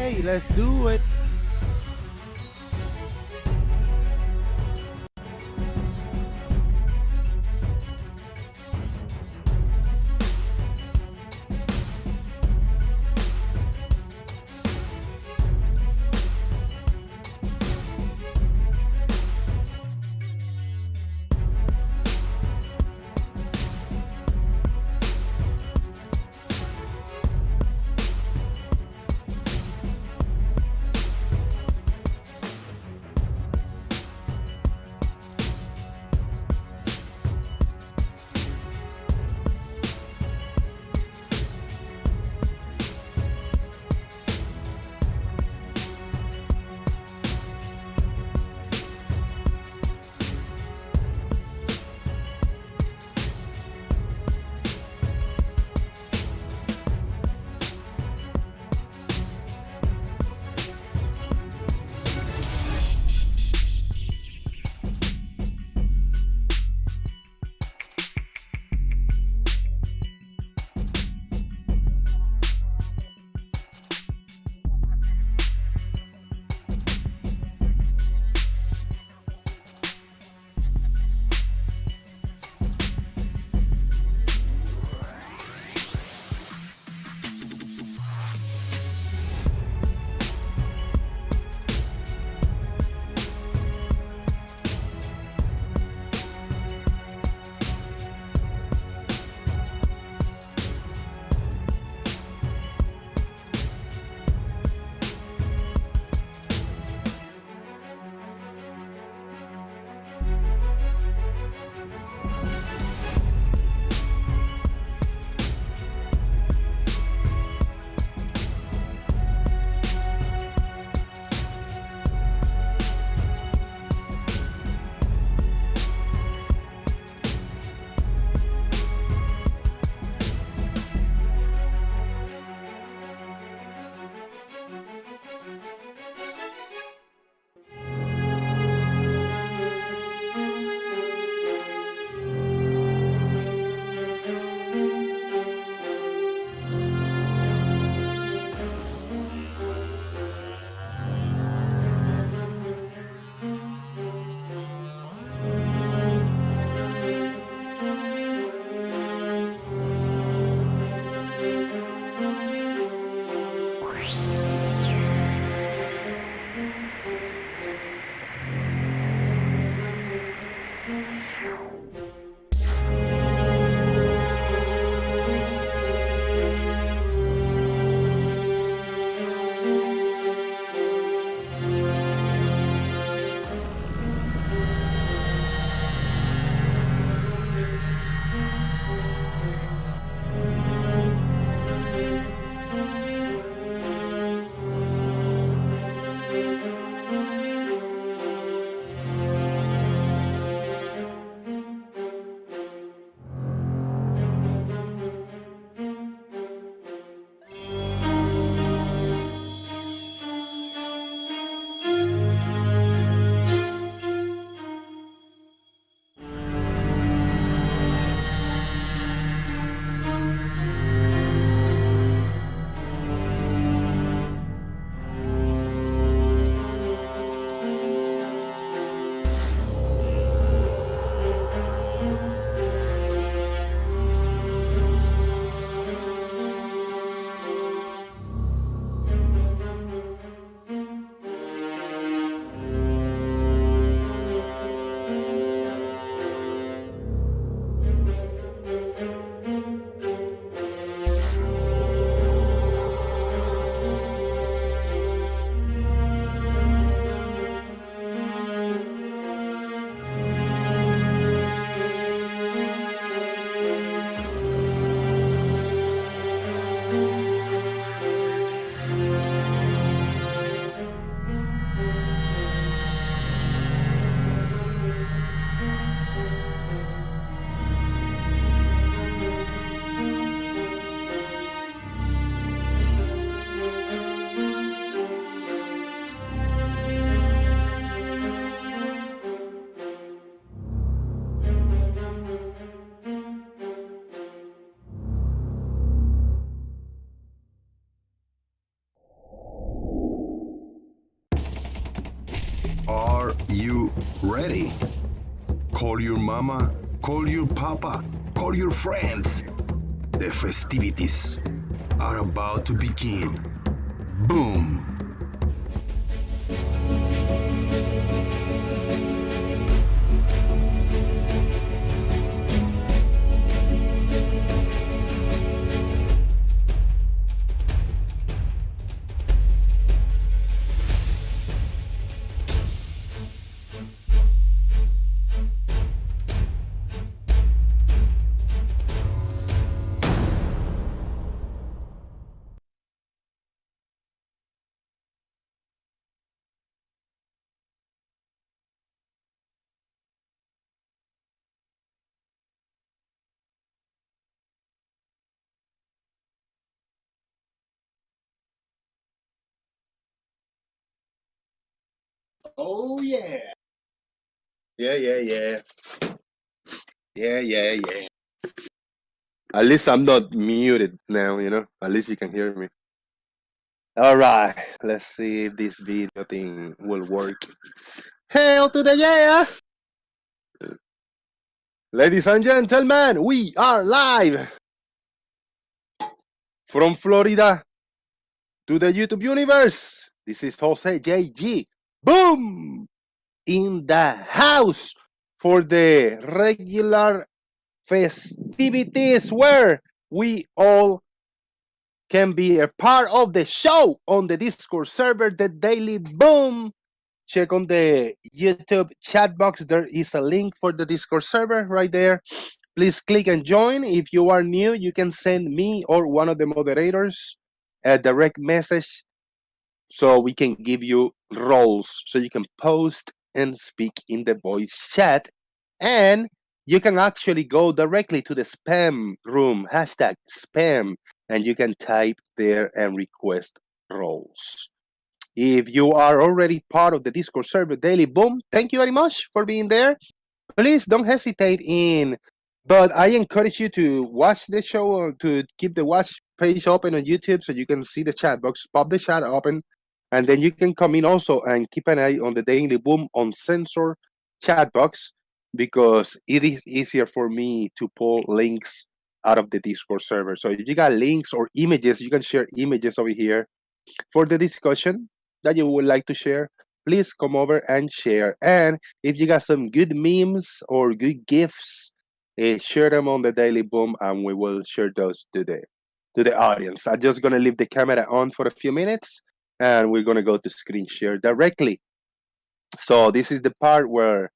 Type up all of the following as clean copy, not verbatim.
Okay, let's do it. ready? Call your mama, call your papa, call your friends. The festivities are about to begin. Boom! Oh yeah. Yeah. At least I'm not muted now, you know. At least you can hear me. All right. Let's see if this video thing will work. Hail to the yeah! Ladies and gentlemen, we are live from Florida to the YouTube universe. This is Jose JG. Boom! In the house for the regular festivities where we all can be a part of the show on the Discord server, the Daily Boom. Check on the YouTube chat box. There is a link for the Discord server right there. Please click and join. If you are new, you can send me or one of the moderators a direct message so we can give you roles so you can post and speak in the voice chat. And you can actually go directly to the spam room, hashtag spam, and you can type there and request roles. If you are already part of the Discord server Daily Boom, thank you very much for being there. Please don't hesitate in, but I encourage you to watch the show or to keep the watch page open on YouTube so you can see the chat box, pop the chat open, and then you can come in also and keep an eye on the Daily Boom uncensored chat box because it is easier for me to pull links out of the Discord server. So if you got links or images, you can share images over here for the discussion that you would like to share. Please come over and share. And if you got some good memes or good gifs, share them on the Daily Boom, and we will share those to the audience. I'm just gonna leave the camera on for a few minutes, and we're gonna go to screen share directly. So this is the part where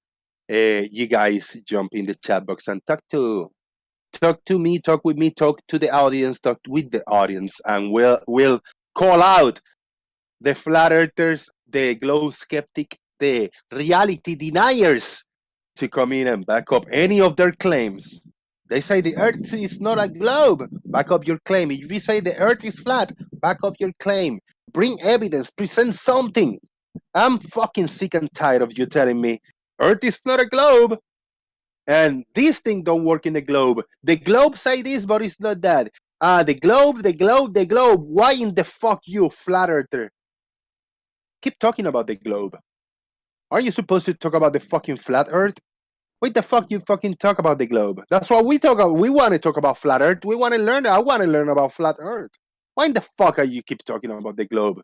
you guys jump in the chat box and talk to me, talk with me, talk to the audience, talk with the audience, and we'll call out the flat earthers, the glow skeptic, the reality deniers to come in and back up any of their claims. They say the earth is not a globe. Back up your claim. If you say the earth is flat, back up your claim. Bring evidence. Present something. I'm fucking sick and tired of you telling me earth is not a globe. And this thing don't work in the globe. The globe say this, but it's not that. The globe. Why in the fuck you, flat earther? Keep talking about the globe. Aren't you supposed to talk about the fucking flat earth? Why the fuck you fucking talk about the globe? That's what we talk about. We want to talk about flat earth. We want to learn. I want to learn about flat earth. Why in the fuck are you keep talking about the globe?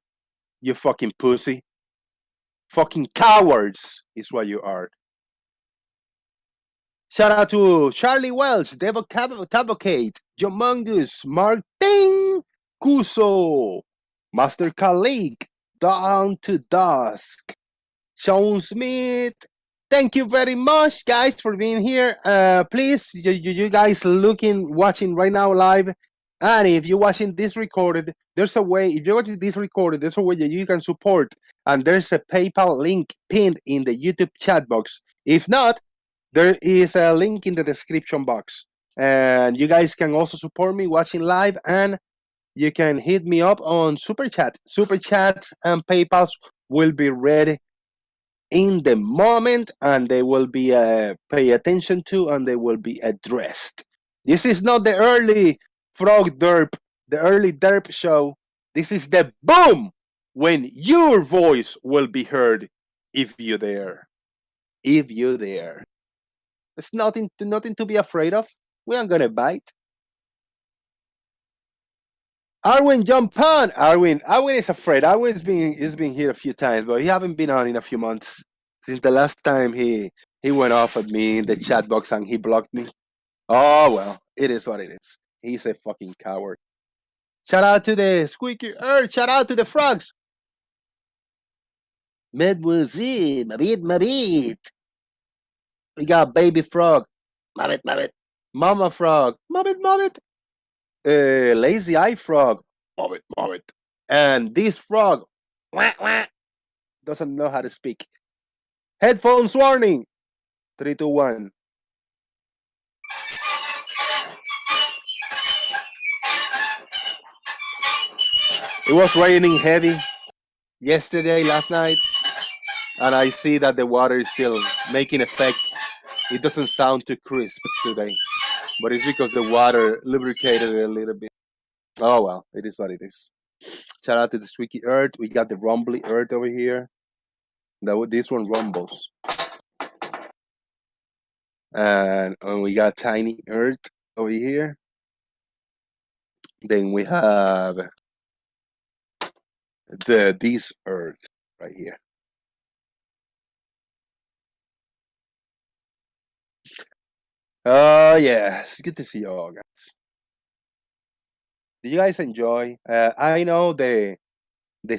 You fucking pussy. Fucking cowards is what you are. Shout out to Charlie Welch, Devil Tabocate, Jomungus, Martin Cuso, Master Kalik, Down to Dusk, Sean Smith. Thank you very much, guys, for being here. Please, you guys watching right now live. And if you're watching this recorded, there's a way. If you're watching this recorded, there's a way that you can support. And there's a PayPal link pinned in the YouTube chat box. If not, there is a link in the description box. And you guys can also support me watching live, and you can hit me up on Super Chat. Super Chat and PayPals will be ready in the moment, and they will be pay attention to, and they will be addressed. This is not the early Frog Derp, the early Derp show. This is the boom when your voice will be heard if you dare. if you dare. It's nothing to be afraid of. We aren't gonna bite. Arwin, jump on! Arwin is afraid. Arwin's been here a few times, but he haven't been on in a few months. Since the last time he went off at me in the chat box and he blocked me. Oh well, it is what it is. He's a fucking coward. Shout out to the squeaky earth. Shout out to the frogs. Mademoiselle, mabit. We got baby frog. Mabit. Mama frog. Mabit. Lazy eye frog. Mabit. And this frog wah, wah, doesn't know how to speak. Headphones warning. 3, 2, 1. It was raining heavy yesterday, last night, and I see that the water is still making effect. It doesn't sound too crisp today, but it's because the water lubricated it a little bit. Oh well, it is what it is. Shout out to the squeaky earth. We got the rumbly earth over here. This one rumbles. And we got tiny earth over here. Then we have this earth right here. Yeah, it's good to see you all, guys. Do you guys enjoy? I know the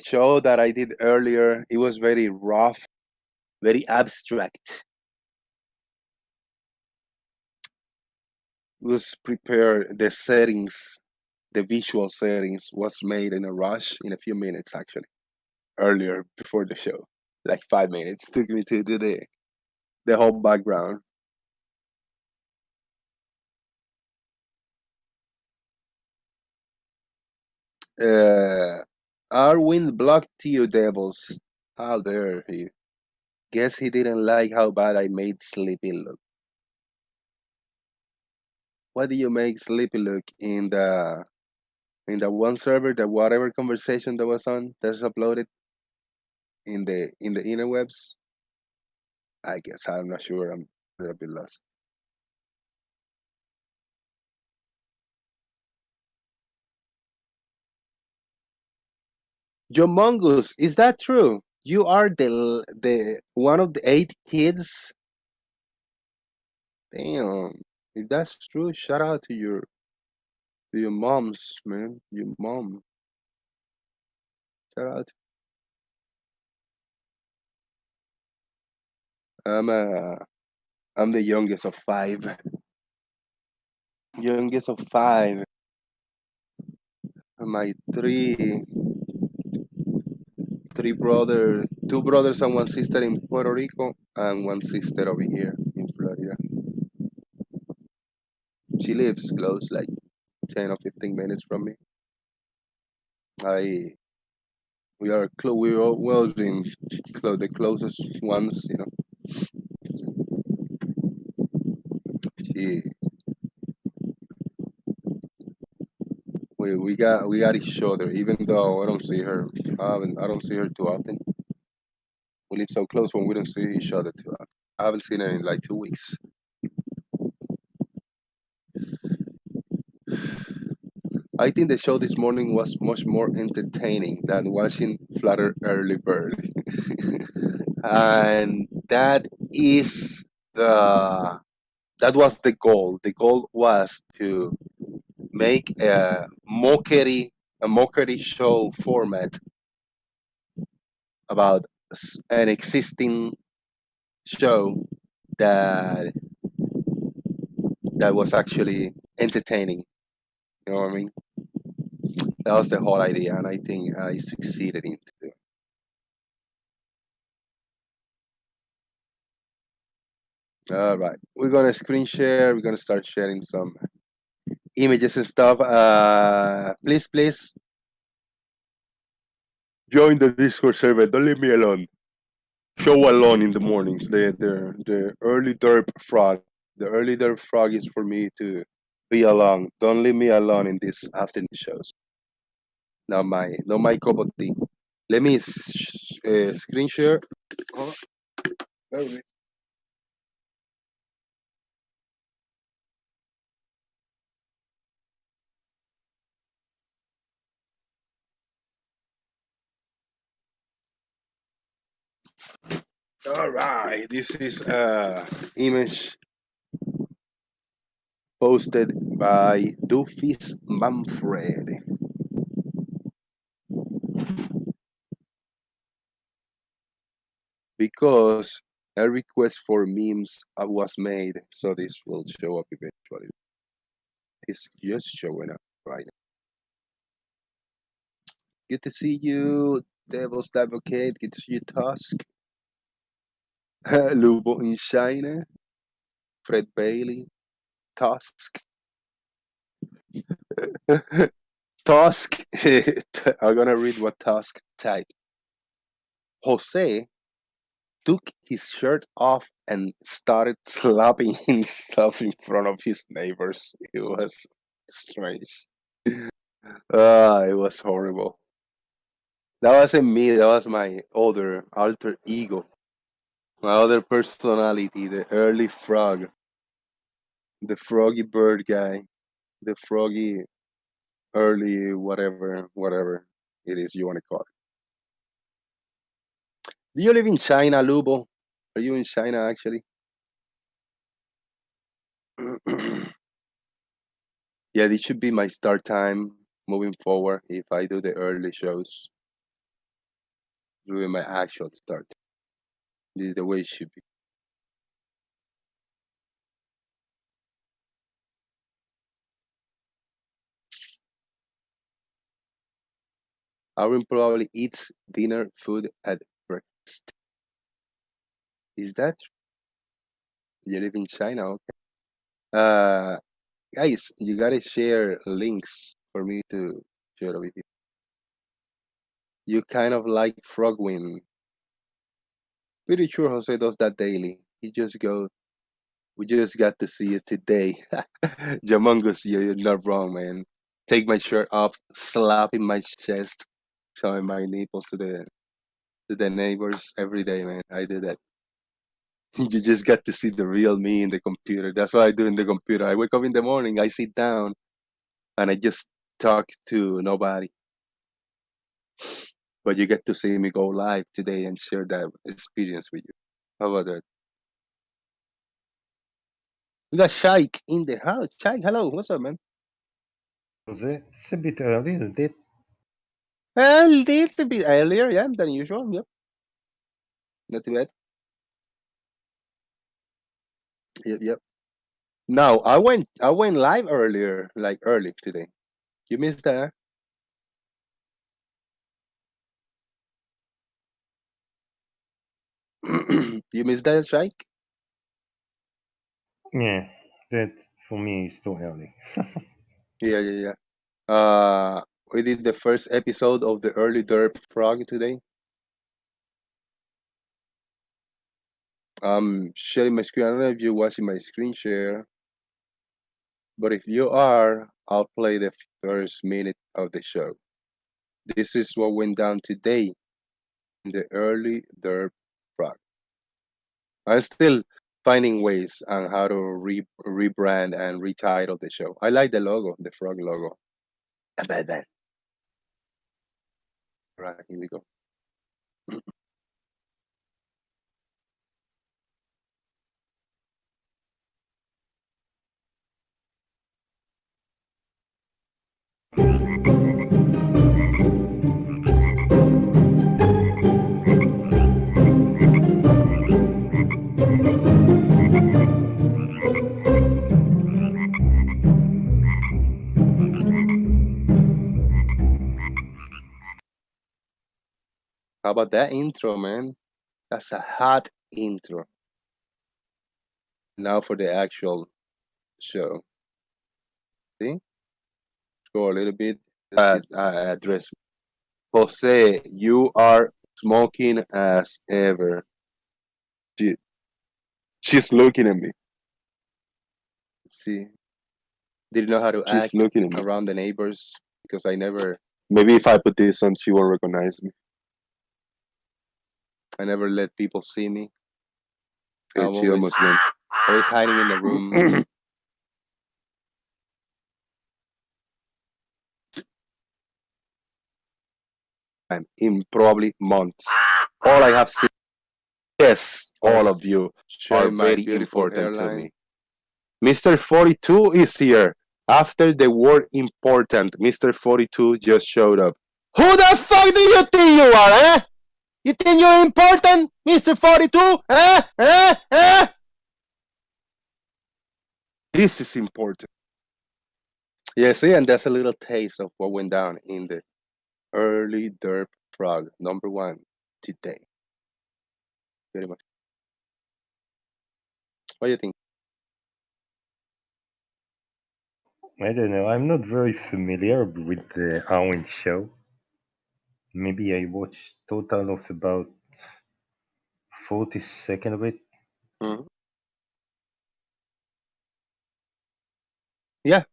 show that I did earlier. It was very rough, very abstract. It was prepared. The settings, the visual settings, was made in a rush in a few minutes actually. Earlier before the show, like 5 minutes took me to do the whole background. Arwin blocked Theo Devils. How dare he? Guess he didn't like how bad I made Sleepy look. What do you make Sleepy look in the one server, the whatever conversation that was on that's uploaded in the interwebs? I guess I'm not sure. I'm a little bit lost. Joe Mongoose, is that true? You are the one of the 8 kids. Damn, if that's true, shout out to your moms, man. Your mom. Shout out. I'm uh I'm the youngest of 5. Youngest of 5. My three brothers, 2 brothers and 1 sister in Puerto Rico, and 1 sister over here in Florida. She lives close, like 10 or 15 minutes from me. I we're all well in the closest ones, you know. She we got each other, even though I don't see her. I don't see her too often. We live so close when we don't see each other too often. I haven't seen her in like 2 weeks. I think the show this morning was much more entertaining than watching Flutter Early Bird. And the that was the goal. The goal was to make a mockery show format about an existing show that that was actually entertaining. You know what I mean? That was the whole idea, and I think I succeeded in it. All right, we're gonna screen share. We're gonna start sharing some images and stuff. Please join the Discord server. Don't leave me alone. Show alone in the mornings. The early derp frog. The early derp frog is for me to be alone. Don't leave me alone in these afternoon shows. Not my cup of tea. Let me screen share. Oh, All right, this is image posted by Doofus Manfred. Because a request for memes was made, so this will show up eventually. It's just showing up right now. Good to see you, Devil's Advocate. Good to see you, Tusk. Lubo in China. Fred Bailey. Tusk. Tusk. I'm gonna read what Tusk typed. Jose took his shirt off and started slapping himself in front of his neighbors. It was strange. It was horrible. That wasn't me, that was my other alter ego. My other personality, the early frog. The froggy bird guy. The froggy early whatever it is you want to call it. Do you live in China, Lubo? Are you in China actually? Yeah, this should be my start time moving forward if I do the early shows. Doing my actual start. This is the way it should be. Aaron probably eats dinner food at breakfast. Is that true? You live in China, okay? Guys, you gotta share links for me to share with you. You kind of like Frogwin. Pretty sure Jose does that daily. He just go. We just got to see it today. Jamungus, you're not wrong, man. Take my shirt off, slapping my chest, showing my nipples to the neighbors every day, man. I do that. You just got to see the real me in the computer. That's what I do in the computer. I wake up in the morning, I sit down, and I just talk to nobody. But you get to see me go live today and share that experience with you. How about that? We got Shaik in the house. Shaik, hello. What's up, man? Jose, it's a bit early, isn't it? Well, it's a bit earlier, yeah, than usual. Yep. Not too bad. Yep. No, I went live earlier, like early today. You missed that? You missed that, Shaik? Yeah, that for me is too early. Yeah. We did the first episode of the early derp frog today. I'm sharing my screen. I don't know if you're watching my screen share, but if you are, I'll play the first minute of the show. This is what went down today in the early derp frog. I'm still finding ways on how to rebrand and retitle the show. I like the logo, the frog logo. About that. Right, here we go. How about that intro, man? That's a hot intro. Now for the actual show. See? Go a little bit. Address. Jose, you are smoking as ever. She, she's looking at me. See? Didn't know how to She's act looking at me. around the neighbors because Maybe if I put this on, she won't recognize me. I never let people see me. Okay, I'm she almost went. always hiding in the room. In probably months. All I have seen Yes, all Yes. of you Share are my very beautiful important to hairline. me. Mr. 42 is here. After the word important, Mr. 42 just showed up. Who the fuck do you think you are, eh? You think you're important, Mr. 42? This is important. Yeah, see, and that's a little taste of what went down in the early derp frog #1 today. Very much. What do you think? I don't know. I'm not very familiar with the Owen show. Maybe I watched total of about 40 seconds of it. Mhm. Yeah,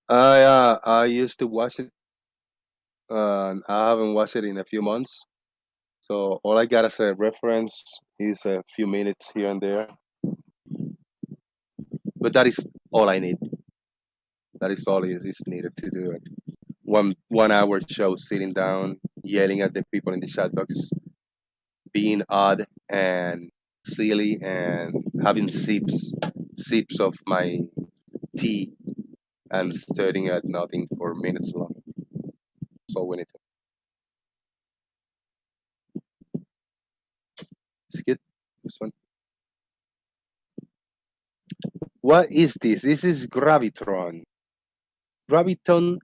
I used to watch it. I haven't watched it in a few months, so all I got as a reference is a few minutes here and there. But that is all I need. That is all is needed to do it. One hour show, sitting down, yelling at the people in the chat box, being odd and silly, and having sips of my tea, and staring at nothing for minutes long. That's all we need. It's good. This one. What is this? This is Gravitron. Graviton,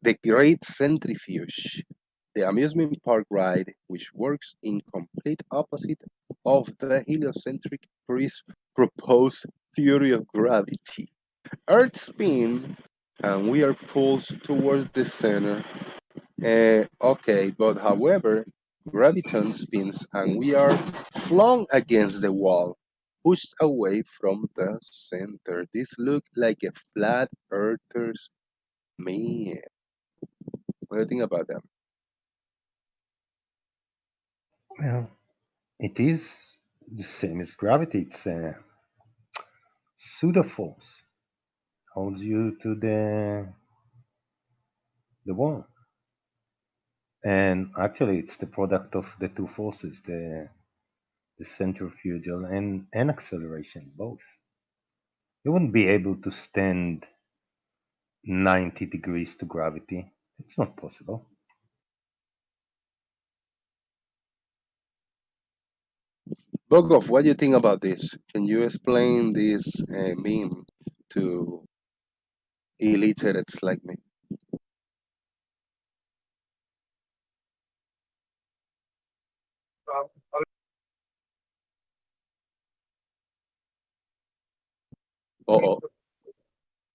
the Great Centrifuge, the amusement park ride which works in complete opposite of the heliocentric proposed theory of gravity. Earth spin and we are pulled towards the center. Okay, but however, graviton spins and we are flung against the wall, pushed away from the center. This looks like a flat earther's man. What do you think about that? Well, it is the same as gravity. It's a pseudo force. Holds you to the wall. And actually, it's the product of the two forces, the centrifugal and acceleration, both. You wouldn't be able to stand 90 degrees to gravity. It's not possible. Bogov, what do you think about this? Can you explain this meme to illiterates like me? Oh,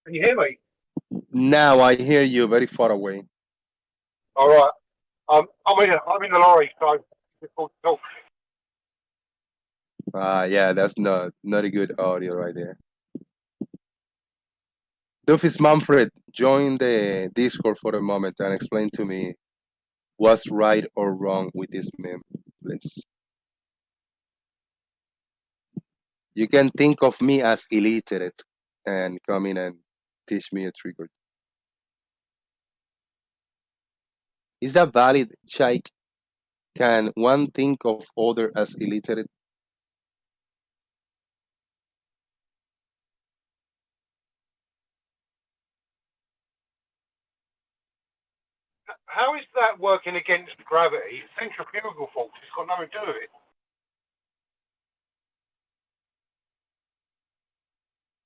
Can you hear me? now I hear you very far away. All right. I'm in the lorry, so it's difficult to talk. Yeah, that's not a good audio right there. Doofus Manfred, join the Discord for a moment and explain to me what's right or wrong with this meme, please. You can think of me as illiterate and come in and teach me a trick or two. Is that valid, Shaik? Can one think of other as illiterate? How is that working against gravity? Centrifugal force. It's got nothing to do with it.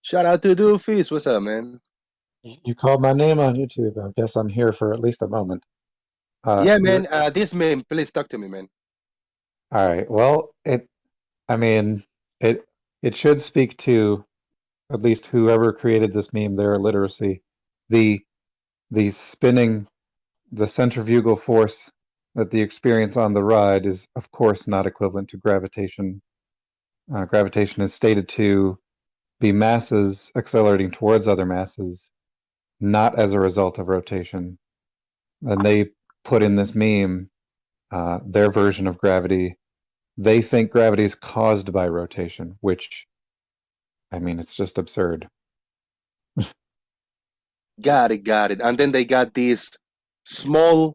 Shout out to Doofus. What's up, man? You called my name on YouTube. I guess I'm here for at least a moment. Yeah, man. This meme, please talk to me, man. All right. Well, I mean, it should speak to at least whoever created this meme, their illiteracy. The spinning, the centrifugal force that the experience on the ride is, of course, not equivalent to gravitation. Gravitation is stated to be masses accelerating towards other masses, not as a result of rotation. And they put in this meme their version of gravity. They think gravity is caused by rotation, which, I mean, it's just absurd. Got it. And then they got this small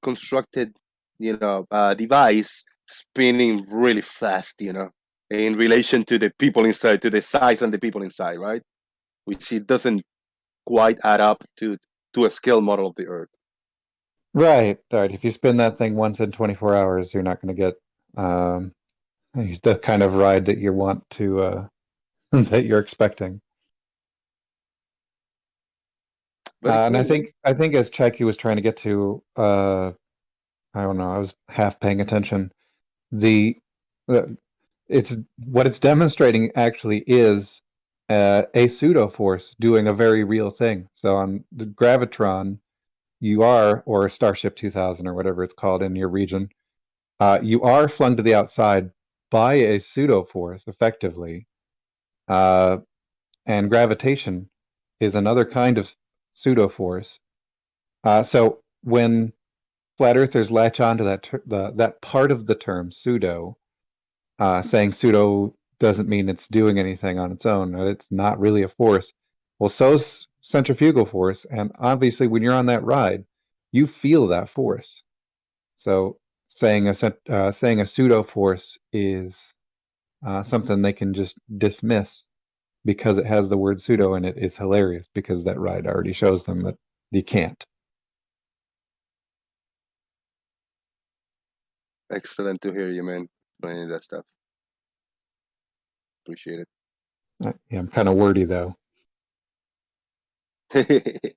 constructed, device spinning really fast, you know, in relation to the people inside, to the size and the people inside, right? Which it doesn't quite add up to a scale model of the Earth. Right. If you spin that thing once in 24 hours, you're not going to get the kind of ride that you want to that you're expecting. And I think as Checky was trying to get to, I don't know, I was half paying attention. It's what it's demonstrating actually is a pseudo force doing a very real thing. So on the gravitron, you are, or Starship 2000 or whatever it's called in your region, you are flung to the outside by a pseudo force, effectively. And gravitation is another kind of pseudo force. So when flat earthers latch onto that part of the term pseudo, saying pseudo doesn't mean it's doing anything on its own, it's not really a force. Well, so's centrifugal force, and obviously when you're on that ride, you feel that force. So saying a pseudo force is something they can just dismiss because it has the word pseudo in it is hilarious, because that ride already shows them that you can't. Excellent to hear you, man, explaining that stuff. Appreciate Yeah, I'm kind of wordy though. it.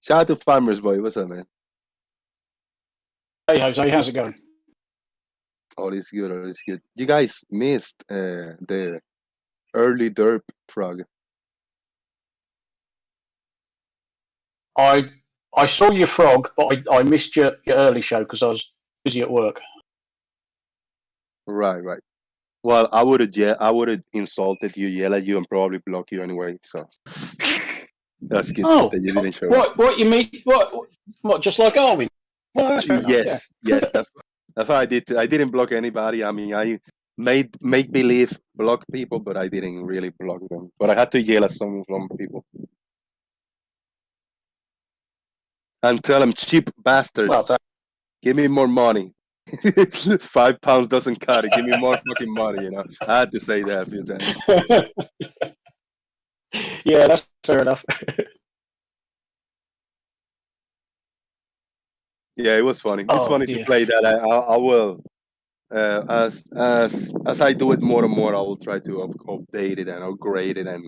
Shout out to Farmers Boy. What's up, man? Hey, Jose, how's it going? All is good, all is good. You guys missed the early derp frog. I saw your frog, but I missed your early show because I was busy at work. Right. Well, I would have insulted you, yell at you, and probably block you anyway. So that's good Oh, that you didn't show up. what you mean? What? Just like Arwin? Well, that's fair enough, Yes, that's what I did. I didn't block anybody. I mean, I made make believe block people, but I didn't really block them. But I had to yell at some people and tell them, cheap bastards, Well, give me more money. £5 doesn't cut it. Give me more fucking money. You know, I had to say that a few times. yeah, that's fair enough. Yeah, it was funny. It's Oh, funny dear. to play that. I will. As I do it more and more, I will try to update it and upgrade it and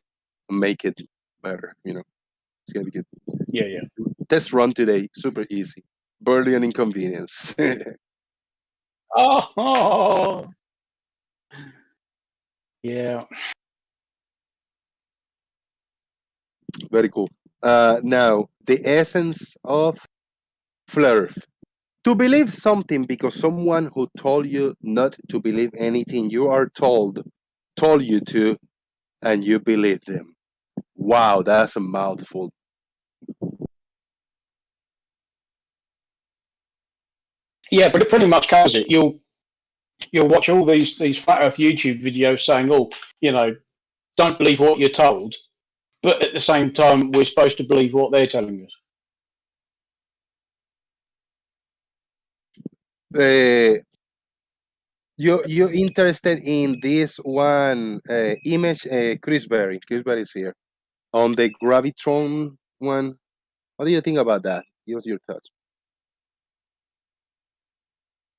make it better. You know, it's gonna be good. Yeah. Test run today, super easy, barely an inconvenience. Oh, yeah. Very cool. Now the essence of flirt. To believe something because someone who told you not to believe anything you are told you to, and you believe them. Wow, that's a mouthful. Yeah, but it pretty much covers it. You'll watch all these flat Earth YouTube videos saying, "Oh, you know, don't believe what you're told," but at the same time, we're supposed to believe what they're telling us. You're interested in this one image? Chris Berry is here on the gravitron one. What do you think about that? Give us your thoughts.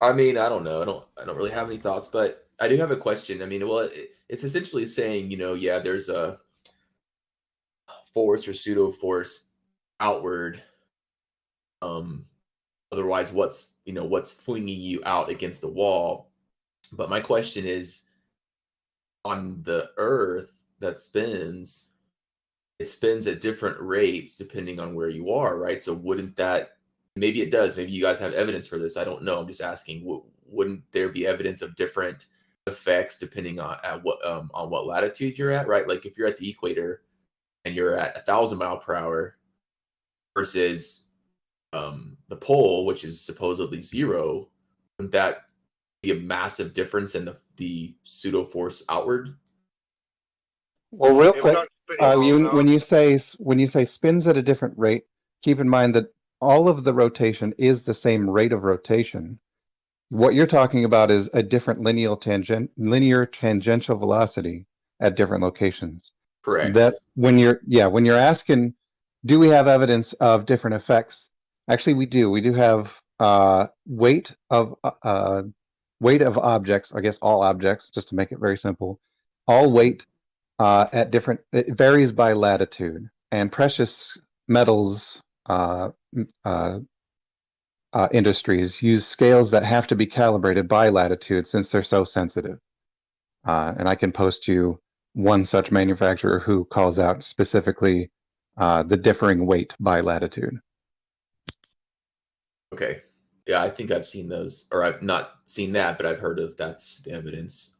I mean, I don't know. I don't really have any thoughts, but I do have a question. I mean, well, it's essentially saying, yeah, there's a force or pseudo force outward. Otherwise, what's flinging you out against the wall? But my question is, on the Earth that spins, it spins at different rates depending on where you are, right? So wouldn't that, maybe it does, maybe you guys have evidence for this, I don't know, I'm just asking, wouldn't there be evidence of different effects depending on what latitude you're at, right? Like if you're at the equator and you're at 1,000 miles per hour versus the pole, which is supposedly 0, wouldn't that be a massive difference in the pseudo force outward? Well, real It quick, won't spin when you say spins at a different rate, keep in mind that all of the rotation is the same rate of rotation. What you're talking about is a different linear tangential velocity at different locations. Correct. That when you're asking, do we have evidence of different effects? Actually, we do. We do have weight of objects. I guess all objects, just to make it very simple. All weight at different. It varies by latitude, and precious metals industries use scales that have to be calibrated by latitude since they're so sensitive. And I can post you one such manufacturer who calls out specifically the differing weight by latitude. Okay. Yeah, I think I've seen those, or I've not seen that, but I've heard of that's the evidence.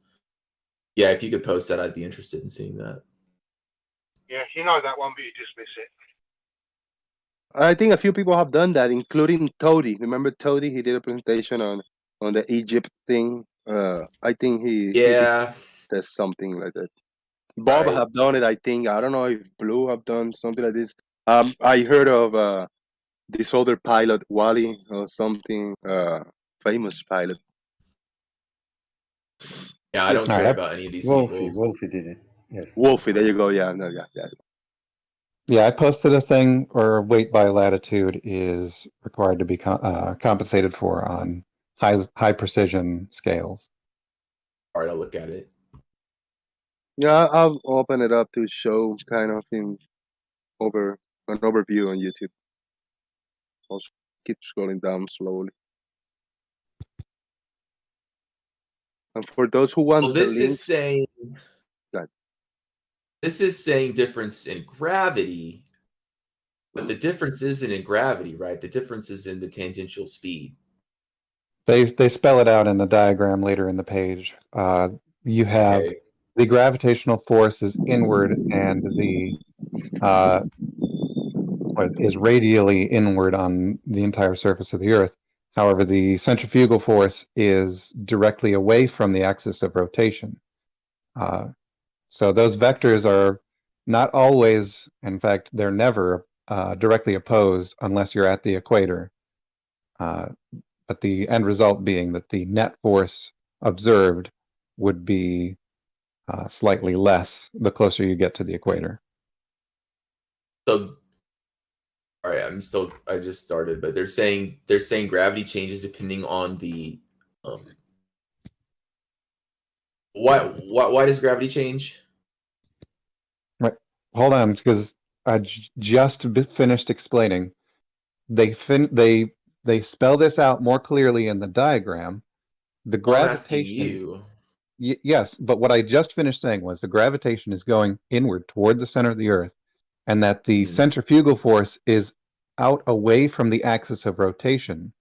Yeah, if you could post that, I'd be interested in seeing that. Yeah, you know that one, but you dismiss it. I think a few people have done that, including Toady. Remember Toady? He did a presentation on the Egypt thing. I think he Yeah. did something like that. Bob Right. have done it. I think I don't know if Blue have done something like this. I heard of this other pilot, Wally or something, famous pilot. Yeah, I don't Yes. care Alright. about any of these Wolfie, people. Wolfie did it. Yes. Wolfie, there you go. Yeah, no, yeah. Yeah, I posted a thing where weight by latitude is required to be compensated for on high precision scales. All right, I'll look at it. Yeah, I'll open it up to show kind of an overview on YouTube. I'll keep scrolling down slowly. And for those who want Well, the this link, is saying Go ahead. this is saying difference in gravity, but the difference isn't in gravity, right? The difference is in the tangential speed. They spell it out in the diagram later in the page. You have Okay. the gravitational force is inward, and the is radially inward on the entire surface of the Earth. However, the centrifugal force is directly away from the axis of rotation. So those vectors are not always, in fact, they're never directly opposed unless you're at the equator. But the end result being that the net force observed would be slightly less the closer you get to the equator. So, all right, I just started, but they're saying gravity changes depending on the why does gravity change? Right. Hold on, because I just finished explaining. They spell this out more clearly in the diagram. The Well, I'm asking gravitation. you. Yes, but what I just finished saying was the gravitation is going inward toward the center of the Earth, and that the centrifugal force is out away from the axis of rotation,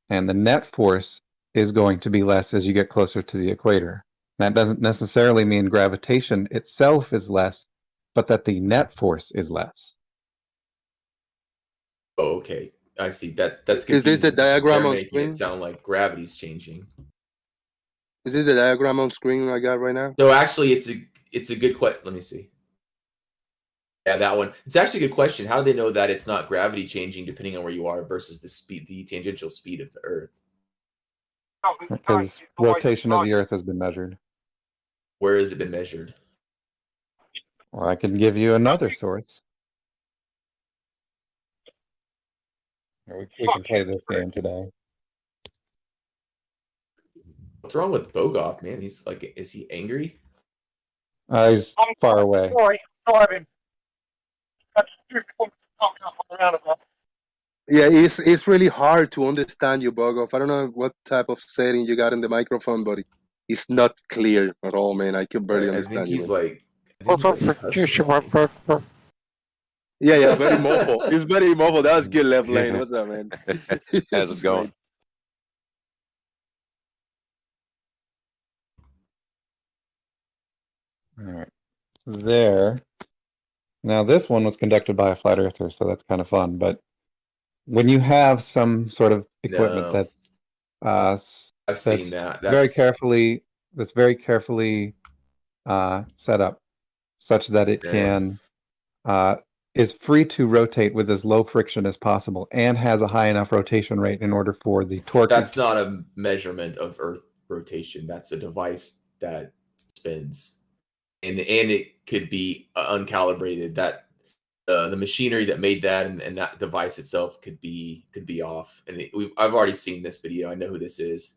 and the net force is going to be less as you get closer to the equator. That doesn't necessarily mean gravitation itself is less, but that the net force is less. Oh, okay. I see. That's Is confusing. this the diagram They're on making screen? it sound like gravity's changing. Is this the diagram on screen I got right now? So actually, it's a good question. Let me see. Yeah, that one. It's actually a good question. How do they know that it's not gravity changing depending on where you are versus the tangential speed of the Earth? Because rotation of the Earth has been measured. Where has it been measured? Or I can give you another source. We can play this game today. What's wrong with Bogoff, man? He's like, is he angry? He's far away. Sorry, driving. That's stupid. Around about. Yeah, it's really hard to understand you, Bogoff. I don't know what type of setting you got in the microphone, but it's not clear at all, man. I can barely I think understand you. he's Man. like, hustling. Yeah, very muffled. It's very muffled. That's good, left lane. What's up, man? How's it going? All right. There. Now, this one was conducted by a flat earther, so that's kind of fun. But when you have some sort of equipment that's I've seen that. very carefully set up, such that it can is free to rotate with as low friction as possible and has a high enough rotation rate in order for the torque. That's not a measurement of Earth rotation. That's a device that spins, and it could be uncalibrated. That the machinery that made that and that device itself could be off. And I've already seen this video. I know who this is.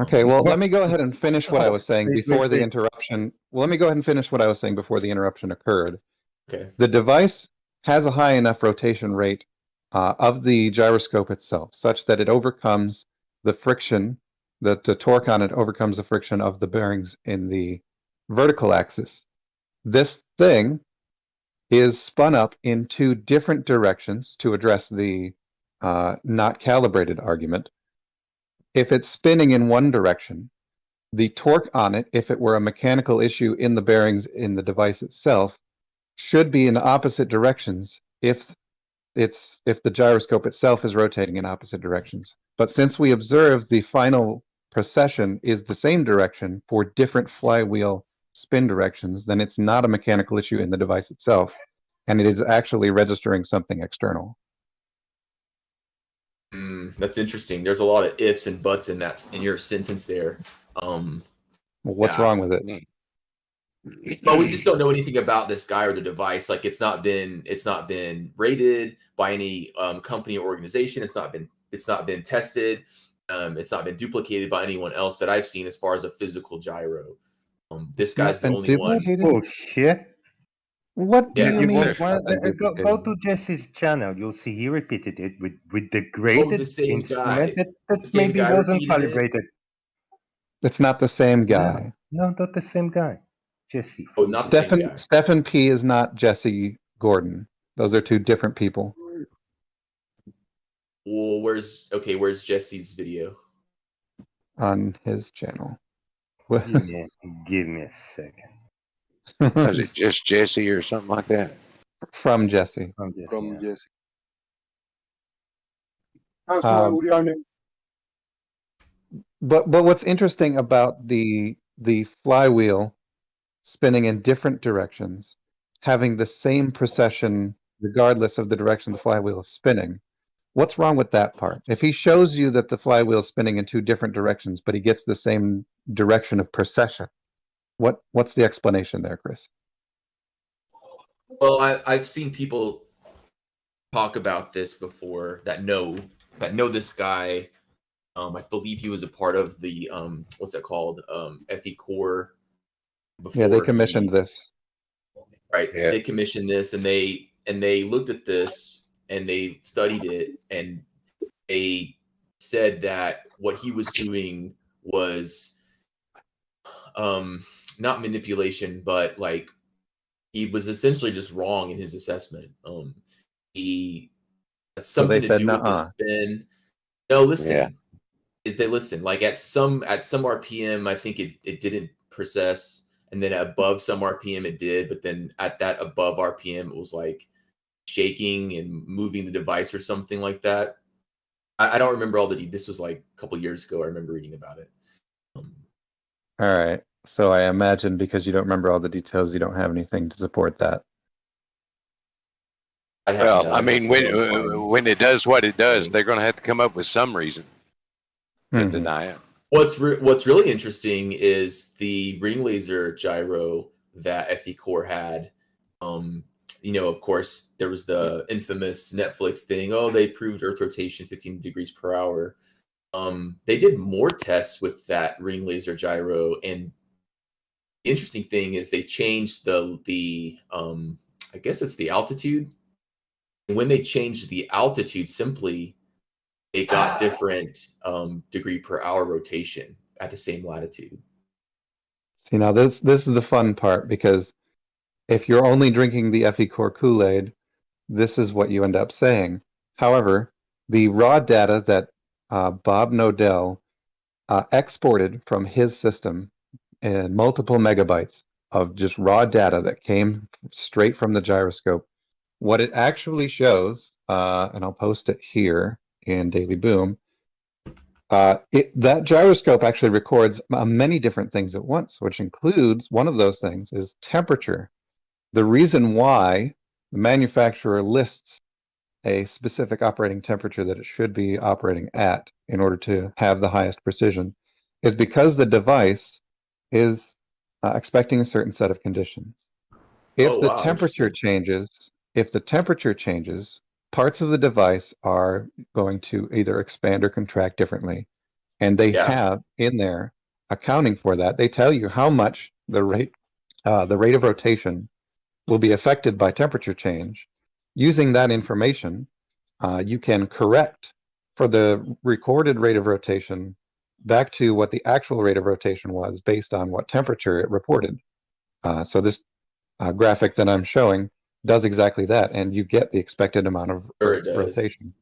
Okay, well, let me go ahead and finish what I was saying Wait, before the wait. interruption. Well, let me go ahead and finish what I was saying before the interruption occurred. Okay. The device has a high enough rotation rate of the gyroscope itself, such that it overcomes the friction, that the torque on it overcomes the friction of the bearings in the vertical axis. This thing is spun up in two different directions to address the not calibrated argument. If it's spinning in one direction, the torque on it, if it were a mechanical issue in the bearings in the device itself, should be in opposite directions if the gyroscope itself is rotating in opposite directions. But since we observe the final precession is the same direction for different flywheel spin directions, then it's not a mechanical issue in the device itself, and it is actually registering something external. That's interesting. There's a lot of ifs and buts in your sentence there. Well, what's Yeah. wrong with it? But we just don't know anything about this guy or the device. Like it's not been rated by any company or organization. It's not been tested. It's not been duplicated by anyone else that I've seen as far as a physical gyro. This guy's the only one. Oh shit! What do Yeah. you mean? Go to Jesse's channel. You'll see he repeated it with the graded the same instrument guy. that same maybe guy wasn't repeated it? calibrated. It's not the same guy. No, not the same guy. Jesse. Oh, not the same guy. Stephen P is not Jesse Gordon. Those are two different people. Well, where's Jesse's video? On his channel. Give me a second. Was it just Jesse or something like that? From Jesse. From Jesse. But what's interesting about the flywheel spinning in different directions, having the same precession regardless of the direction the flywheel is spinning, what's wrong with that part? If he shows you that the flywheel is spinning in two different directions, but he gets the same direction of precession, what's the explanation there, Chris? Well, I've seen people talk about this before that know this guy. I believe he was a part of the what's it called? FE Core. Yeah, they commissioned this. Right. Yeah. They commissioned this, and they looked at this and they studied it, and they said that what he was doing was not manipulation, but like he was essentially just wrong in his assessment. He has something to do with the spin. No, listen. Yeah. If they listen, like at some RPM, I think it didn't precess, and then above some RPM it did, but then at that above RPM it was like shaking and moving the device or something like that. I don't remember all the details. This was like a couple years ago. I remember reading about it. All right. So I imagine because you don't remember all the details, you don't have anything to support that. Well, I mean, when it does what it does, they're going to have to come up with some reason to deny it. What's really interesting is the ring laser gyro that FE Core had. Of course, there was the infamous Netflix thing. Oh, they proved Earth rotation 15 degrees per hour. They did more tests with that ring laser gyro, and the interesting thing is they changed the I guess it's the altitude. And when they changed the altitude, simply they got different degree per hour rotation at the same latitude. See, now this is the fun part, because if you're only drinking the FE Core Kool-Aid, this is what you end up saying. However, the raw data that Bob Nodell exported from his system in multiple megabytes of just raw data that came straight from the gyroscope, what it actually shows, and I'll post it here in Daily Boom, that gyroscope actually records many different things at once, which includes, one of those things is temperature. The reason why the manufacturer lists a specific operating temperature that it should be operating at in order to have the highest precision, is because the device is expecting a certain set of conditions. If Oh, the wow, temperature changes, parts of the device are going to either expand or contract differently. And they Yeah. have in there accounting for that. They tell you how much the rate of rotation will be affected by temperature change. Using that information, you can correct for the recorded rate of rotation back to what the actual rate of rotation was based on what temperature it reported. So this graphic that I'm showing does exactly that, and you get the expected amount of rotation.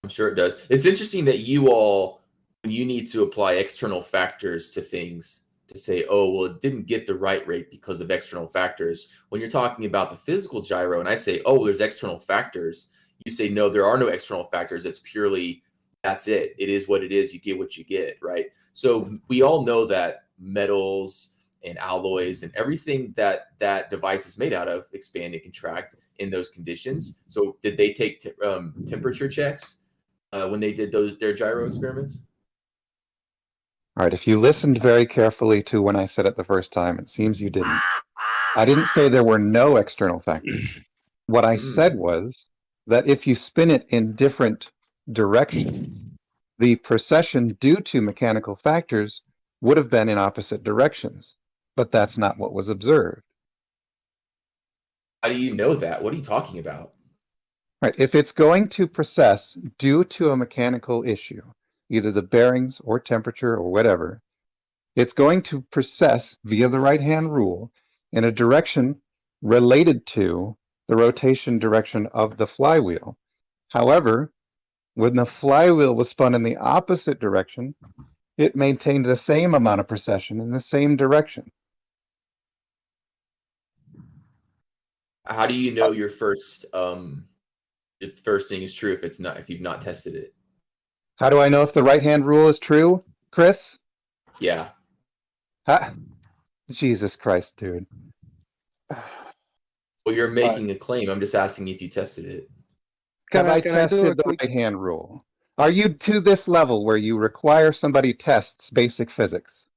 I'm sure it does. It's interesting that you all, when you need to apply external factors to things, to say, oh, well, it didn't get the right rate because of external factors. When you're talking about the physical gyro, and I say, oh, there's external factors, you say, no, there are no external factors. It's purely, that's it. It is what it is. You get what you get, right? So we all know that metals and alloys and everything that that device is made out of expand and contract in those conditions. So did they take temperature checks when they did their gyro experiments? All right, if you listened very carefully to when I said it the first time, it seems you didn't. I didn't say there were no external factors. What I said was that if you spin it in different directions, the precession due to mechanical factors would have been in opposite directions, but that's not what was observed. How do you know that? What are you talking about? Right, if it's going to precess due to a mechanical issue, either the bearings or temperature or whatever, it's going to precess via the right-hand rule in a direction related to the rotation direction of the flywheel. However, when the flywheel was spun in the opposite direction, it maintained the same amount of precession in the same direction. How do you know your first thing is true if you've not tested it? How do I know if the right-hand rule is true, Chris? Yeah. Jesus Christ, dude. Well, you're making a claim. I'm just asking if you tested it. Have I tested the right-hand rule? Are you to this level where you require somebody tests basic physics?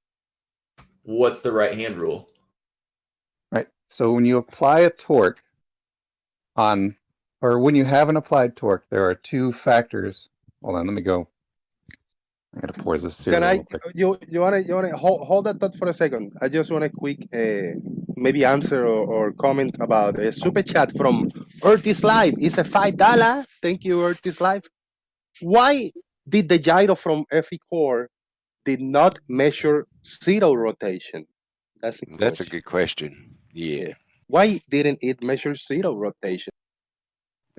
What's the right-hand rule? Right. So when you apply a torque when you have an applied torque, there are two factors. Hold on, let me go. I gotta pour this cereal. You wanna hold that thought for a second? I just want a quick maybe answer or comment about a super chat from Earth is Live. It's a $5. Thank you, Earth is Live. Why did the gyro from FE Core did not measure zero rotation? That's a good question. Yeah. Why didn't it measure zero rotation?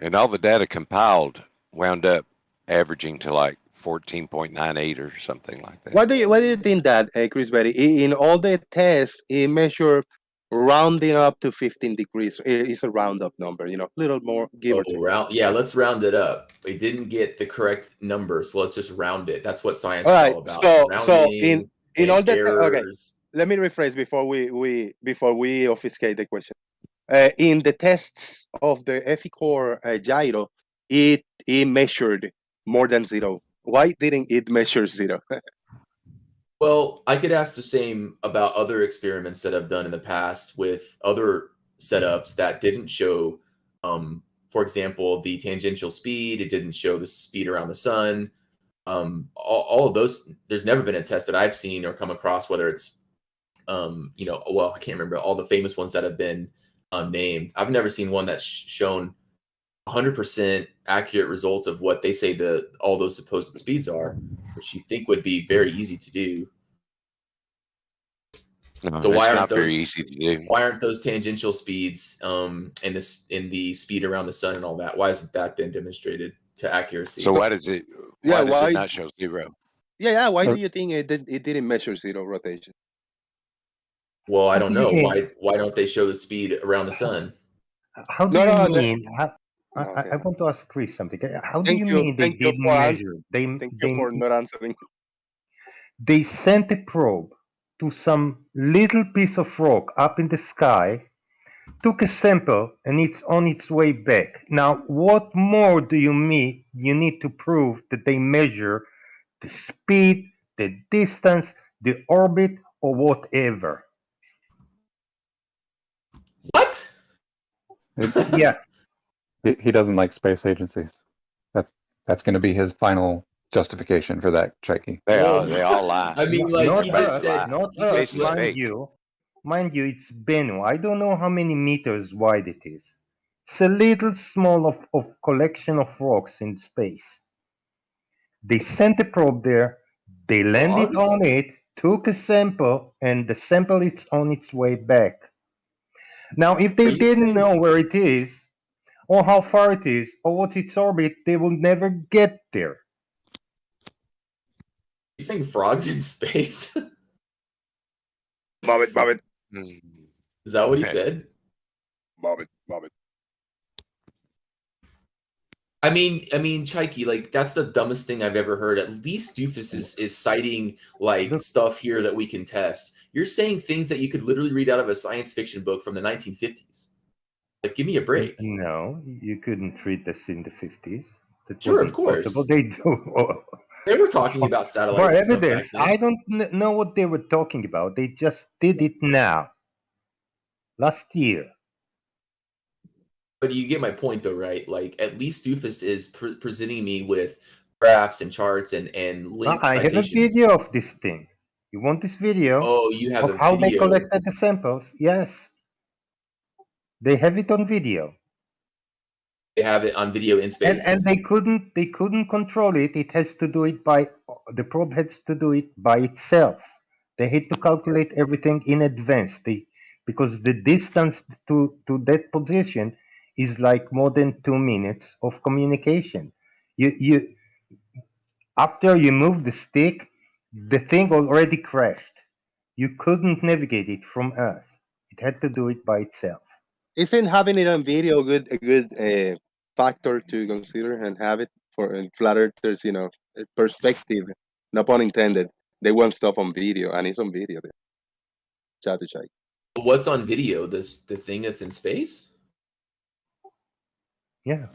And all the data compiled wound up averaging to like 14.98 or something like that. Why do you think that, Chris Berry? In all the tests, it measured rounding up to 15 degrees. It's a round up number, a little more give or take. Let's round it up. We didn't get the correct number, so let's just round it. That's what science All is all about. So in all the errors. Let me rephrase before we obfuscate the question. In the tests of the FE Core gyro, it measured more than zero. Why didn't it measure zero? Well, I could ask the same about other experiments that I've done in the past with other setups that didn't show, for example, the tangential speed. It didn't show the speed around the sun. All of those, there's never been a test that I've seen or come across, whether it's, I can't remember all the famous ones that have been named. I've never seen one that's shown 100% accurate results of what they say all those supposed speeds are, which you think would be very easy to do. No, So why aren't those very easy to do? Why aren't those tangential speeds in the speed around the sun and all that? Why hasn't that been demonstrated to accuracy? So why does it? Why does it not show zero? Yeah. Why do you think it didn't measure zero rotation? Well, I don't know. Why don't they show the speed around the sun? How do you mean? I want to ask Chris something. How do you mean they didn't measure? Thank you for not answering. They sent a probe to some little piece of rock up in the sky took a sample and it's on its way back. Now, what more do you need to prove that they measure the speed, the distance, the orbit, or whatever? What? Yeah, He doesn't like space agencies. That's going to be his final justification for that, Checky. They Well, all lie. I mean, like not he Everybody just us, said, lie. not he us. just Space is let, fake. Mind you, it's Bennu. I don't know how many meters wide it is. It's a little small of collection of rocks in space. They sent a probe there, they landed frogs. on it, took a sample, and the sample is on its way back. Now, if Are they you didn't saying? know where it is, or how far it is, or what's its orbit, they will never get there. You saying frogs in space? Bob it. Mm. Is that what he said? Bob it. I mean, Chaiki, like that's the dumbest thing I've ever heard. At least Doofus is citing like Look. stuff here that we can test. You're saying things that you could literally read out of a science fiction book from the 1950s. Like, give me a break. No, you couldn't read this in the 50s. That Sure, of wasn't possible. course. They do. They were talking about For satellites and stuff back evidence, then. I don't know what they were talking about. They just did it now. Last year. But you get my point, though, right? Like, at least Doofus is presenting me with graphs and charts and link I have a citations. video of this thing. You want this video Oh, you have of a how they video. collected the samples? Yes. They have it on video. They have it on video in space. And they couldn't control it. It has to do it by the probe has to do it by itself. They had to calculate everything in advance. Because the distance to that position is like more than 2 minutes of communication. You after you move the stick, the thing already crashed. You couldn't navigate it from Earth. It had to do it by itself. Isn't having it on video a good factor to consider and have it for flat earthers? Perspective. No pun intended. They want stuff on video, and it's on video. Chat to chat. What's on video? The thing that's in space? Yeah.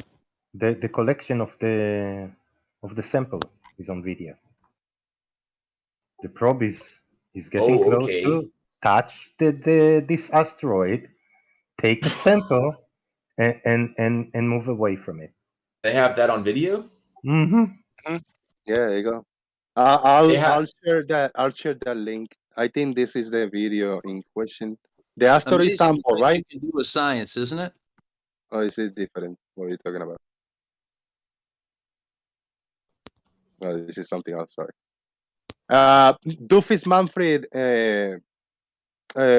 The collection of the sample is on video. The probe is getting close okay. to touch this asteroid, take a sample, and move away from it. They have that on video? Mm-hmm. Yeah, there you go. I'll They have- I'll share that link. I think this is the video in question. The asteroid Amazing sample, what right? you can do with science, isn't it? Or is it different? What are you talking about? Oh, this is something else. Sorry. Doofus Manfred,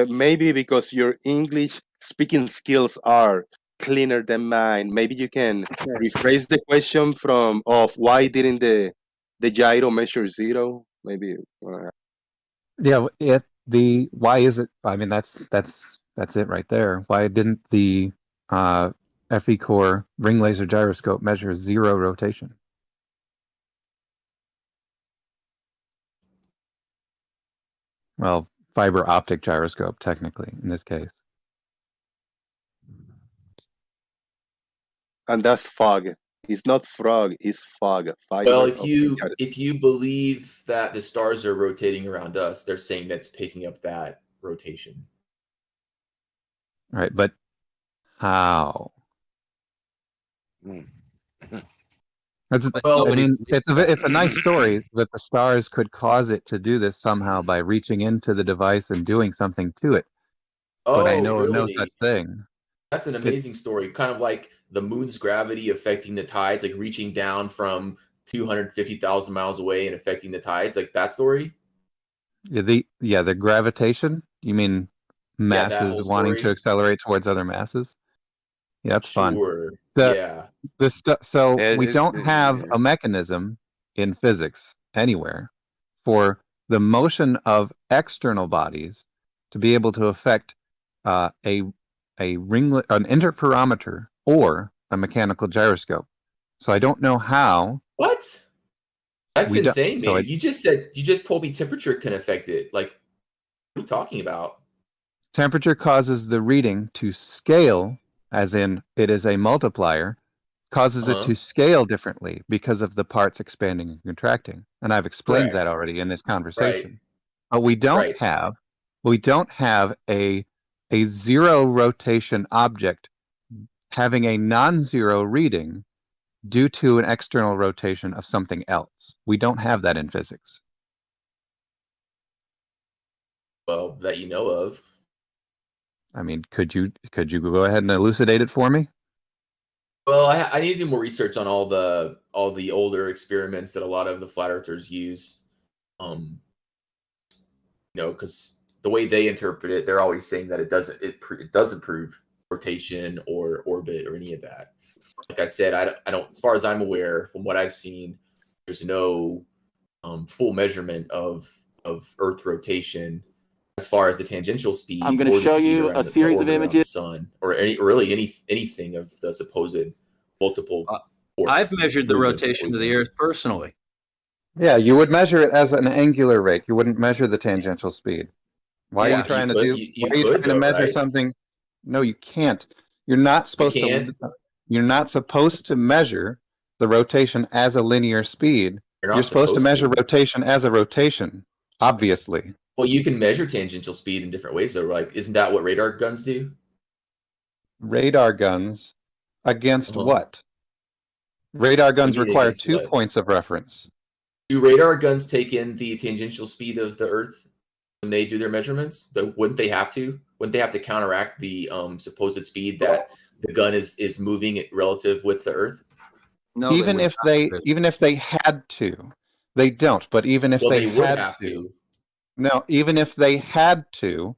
maybe because your English speaking skills are cleaner than mine, maybe you can rephrase the question of why didn't the gyro measure zero? Maybe. Yeah, why is it? I mean, that's it right there. Why didn't the FE core ring laser gyroscope measure 0 rotation? Well, fiber optic gyroscope, technically, in this case. And that's fog. It's not frog. It's fog. Well, if you believe that the stars are rotating around us, they're saying that's picking up that rotation. All right, but how? Well, I mean, it's a nice story that the stars could cause it to do this somehow by reaching into the device and doing something to it. But I know no such thing. That's an amazing story. Kind of like the moon's gravity affecting the tides, like reaching down from 250,000 miles away and affecting the tides, like that story. Yeah, the gravitation. You mean masses wanting to accelerate towards other masses? Yeah, that's fun. So we don't have a mechanism in physics anywhere for the motion of external bodies to be able to affect an interferometer or a mechanical gyroscope. So I don't know how. What? That's insane, man. You just told me temperature can affect it. Like, what are you talking about? Temperature causes the reading to scale, as in it is a multiplier, causes it to scale differently because of the parts expanding and contracting. And I've explained that Correct. already in this Right. conversation. But we don't Right. have a zero rotation object having a non-zero reading due to an external rotation of something else. We don't have that in physics. Well, that you know of. I mean, could you go ahead and elucidate it for me? Well, I need to do more research on all the older experiments that a lot of the flat earthers use. Because the way they interpret it, they're always saying that it doesn't prove rotation or orbit or any of that. Like I said, I don't. As far as I'm aware, from what I've seen, there's no full measurement of Earth rotation as far as the tangential speed. I'm going to show you a series of images. The sun, or anything of the supposed multiple. I've measured the rotation of the Earth personally. Yeah, you would measure it as an angular rate. You wouldn't measure the tangential speed. Why are you trying to measure something? No, you can't. You're not supposed to. You're not supposed to measure the rotation as a linear speed. You're supposed to measure rotation as a rotation, obviously. Well, you can measure tangential speed in different ways, though. Like, isn't that what radar guns do? Radar guns against what? Radar guns require 2 points of reference. Do radar guns take in the tangential speed of the Earth when they do their measurements? Wouldn't they have to? Wouldn't they have to counteract the supposed speed that the gun is moving relative with the Earth? No, even if they had to, they don't. But even if they had to, no, even if they had to,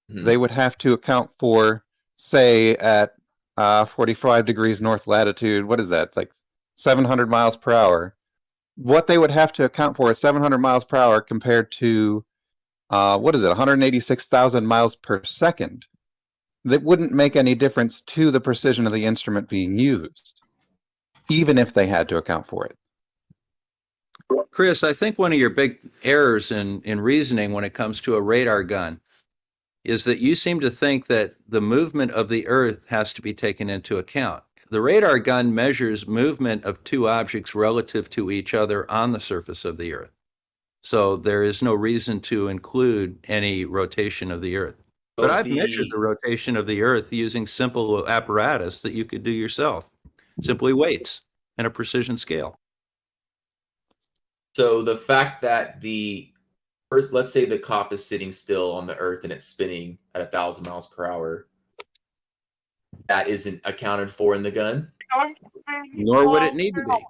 they would have to account for, say, at 45 degrees north latitude. What is that? It's like 700 miles per hour. What they would have to account for is 700 miles per hour compared to, 186,000 miles per second. That wouldn't make any difference to the precision of the instrument being used, even if they had to account for it. Chris, I think one of your big errors in reasoning when it comes to a radar gun is that you seem to think that the movement of the Earth has to be taken into account. The radar gun measures movement of two objects relative to each other on the surface of the Earth. So there is no reason to include any rotation of the Earth. But I've measured the rotation of the Earth using simple apparatus that you could do yourself. Simply weights and a precision scale. So the fact that let's say the cop is sitting still on the Earth and it's spinning at 1,000 miles per hour, that isn't accounted for in the gun? Nor would it need to be.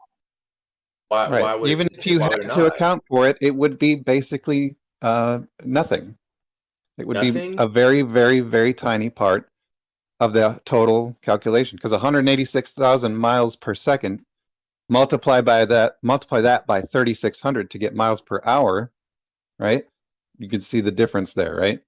Why would even if you had to account for it, it would be basically nothing. It would be a very, very, very tiny part of the total calculation, because 186,000 miles per second, multiply that by 3,600 to get miles per hour, right? You can see the difference there, right?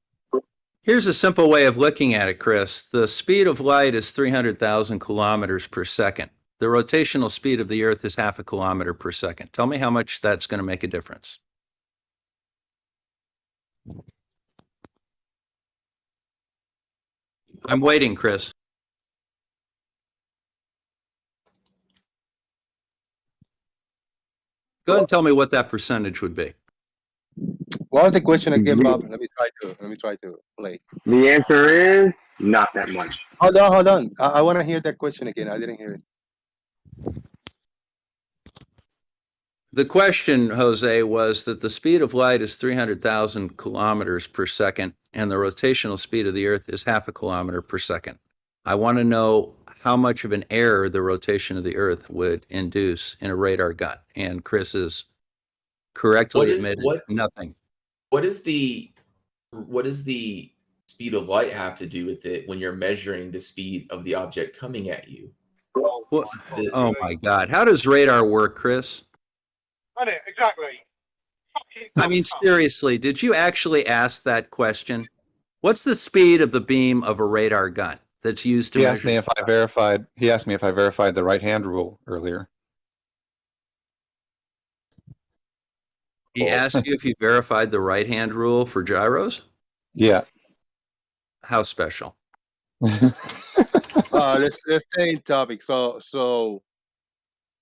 Here's a simple way of looking at it, Chris. The speed of light is 300,000 kilometers per second. The rotational speed of the Earth is 0.5 kilometer per second. Tell me how much that's going to make a difference. I'm waiting, Chris. Go ahead and tell me what that percentage would be. What was the question again, Bob? Let me try to play. The answer is not that much. Hold on. I want to hear that question again. I didn't hear it. The question, Jose, was that the speed of light is 300,000 kilometers per second, and the rotational speed of the Earth is 0.5 kilometer per second. I want to know how much of an error the rotation of the Earth would induce in a radar gun. And Chris is correctly admitted nothing. What does the speed of light have to do with it when you're measuring the speed of the object coming at you? Oh my God. How does radar work, Chris? Exactly. I mean, seriously, did you actually ask that question? What's the speed of the beam of a radar gun that's used to measure? He asked me if I verified the right-hand rule earlier. He asked you if you verified the right-hand rule for gyros? Yeah. How special? Let's stay in topic. So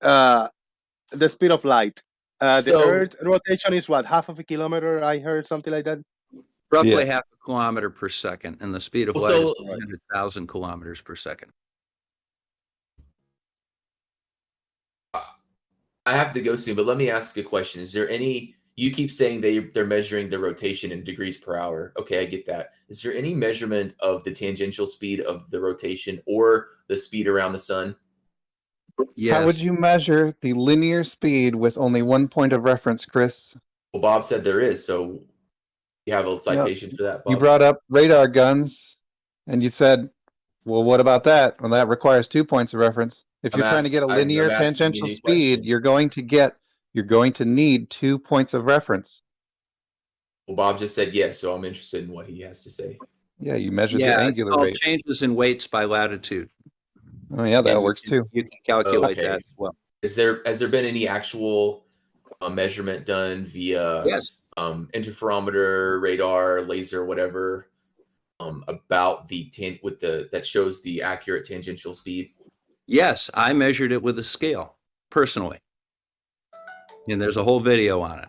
the speed of light. The So- Earth rotation is what, half of a kilometer? I heard something like that. Roughly Yeah. half a kilometer per second, and the speed of Well, light is so- 100,000 kilometers per second. I have to go soon, but let me ask a question. Is there any, you keep saying they're measuring the rotation in degrees per hour. Okay, I get that. Is there any measurement of the tangential speed of the rotation or the speed around the sun? Yes. How would you measure the linear speed with only one point of reference, Chris? Well, Bob said there is, so you have a citation for that, Bob? You brought up radar guns, and you said, well, what about that? Well, that requires 2 points of reference. If you're trying to get a linear I'm asking tangential you a speed, question. you're going to need 2 points of reference. Well, Bob just said yes, so I'm interested in what he has to say. Yeah, you measured the Yeah, it's angular called rate. changes in weights by latitude. Oh, yeah, that And works too. You can calculate Okay. that as well. Has there been any actual measurement done via Yes. interferometer, radar, laser, whatever, about that shows the accurate tangential speed? Yes, I measured it with a scale personally, and there's a whole video on it.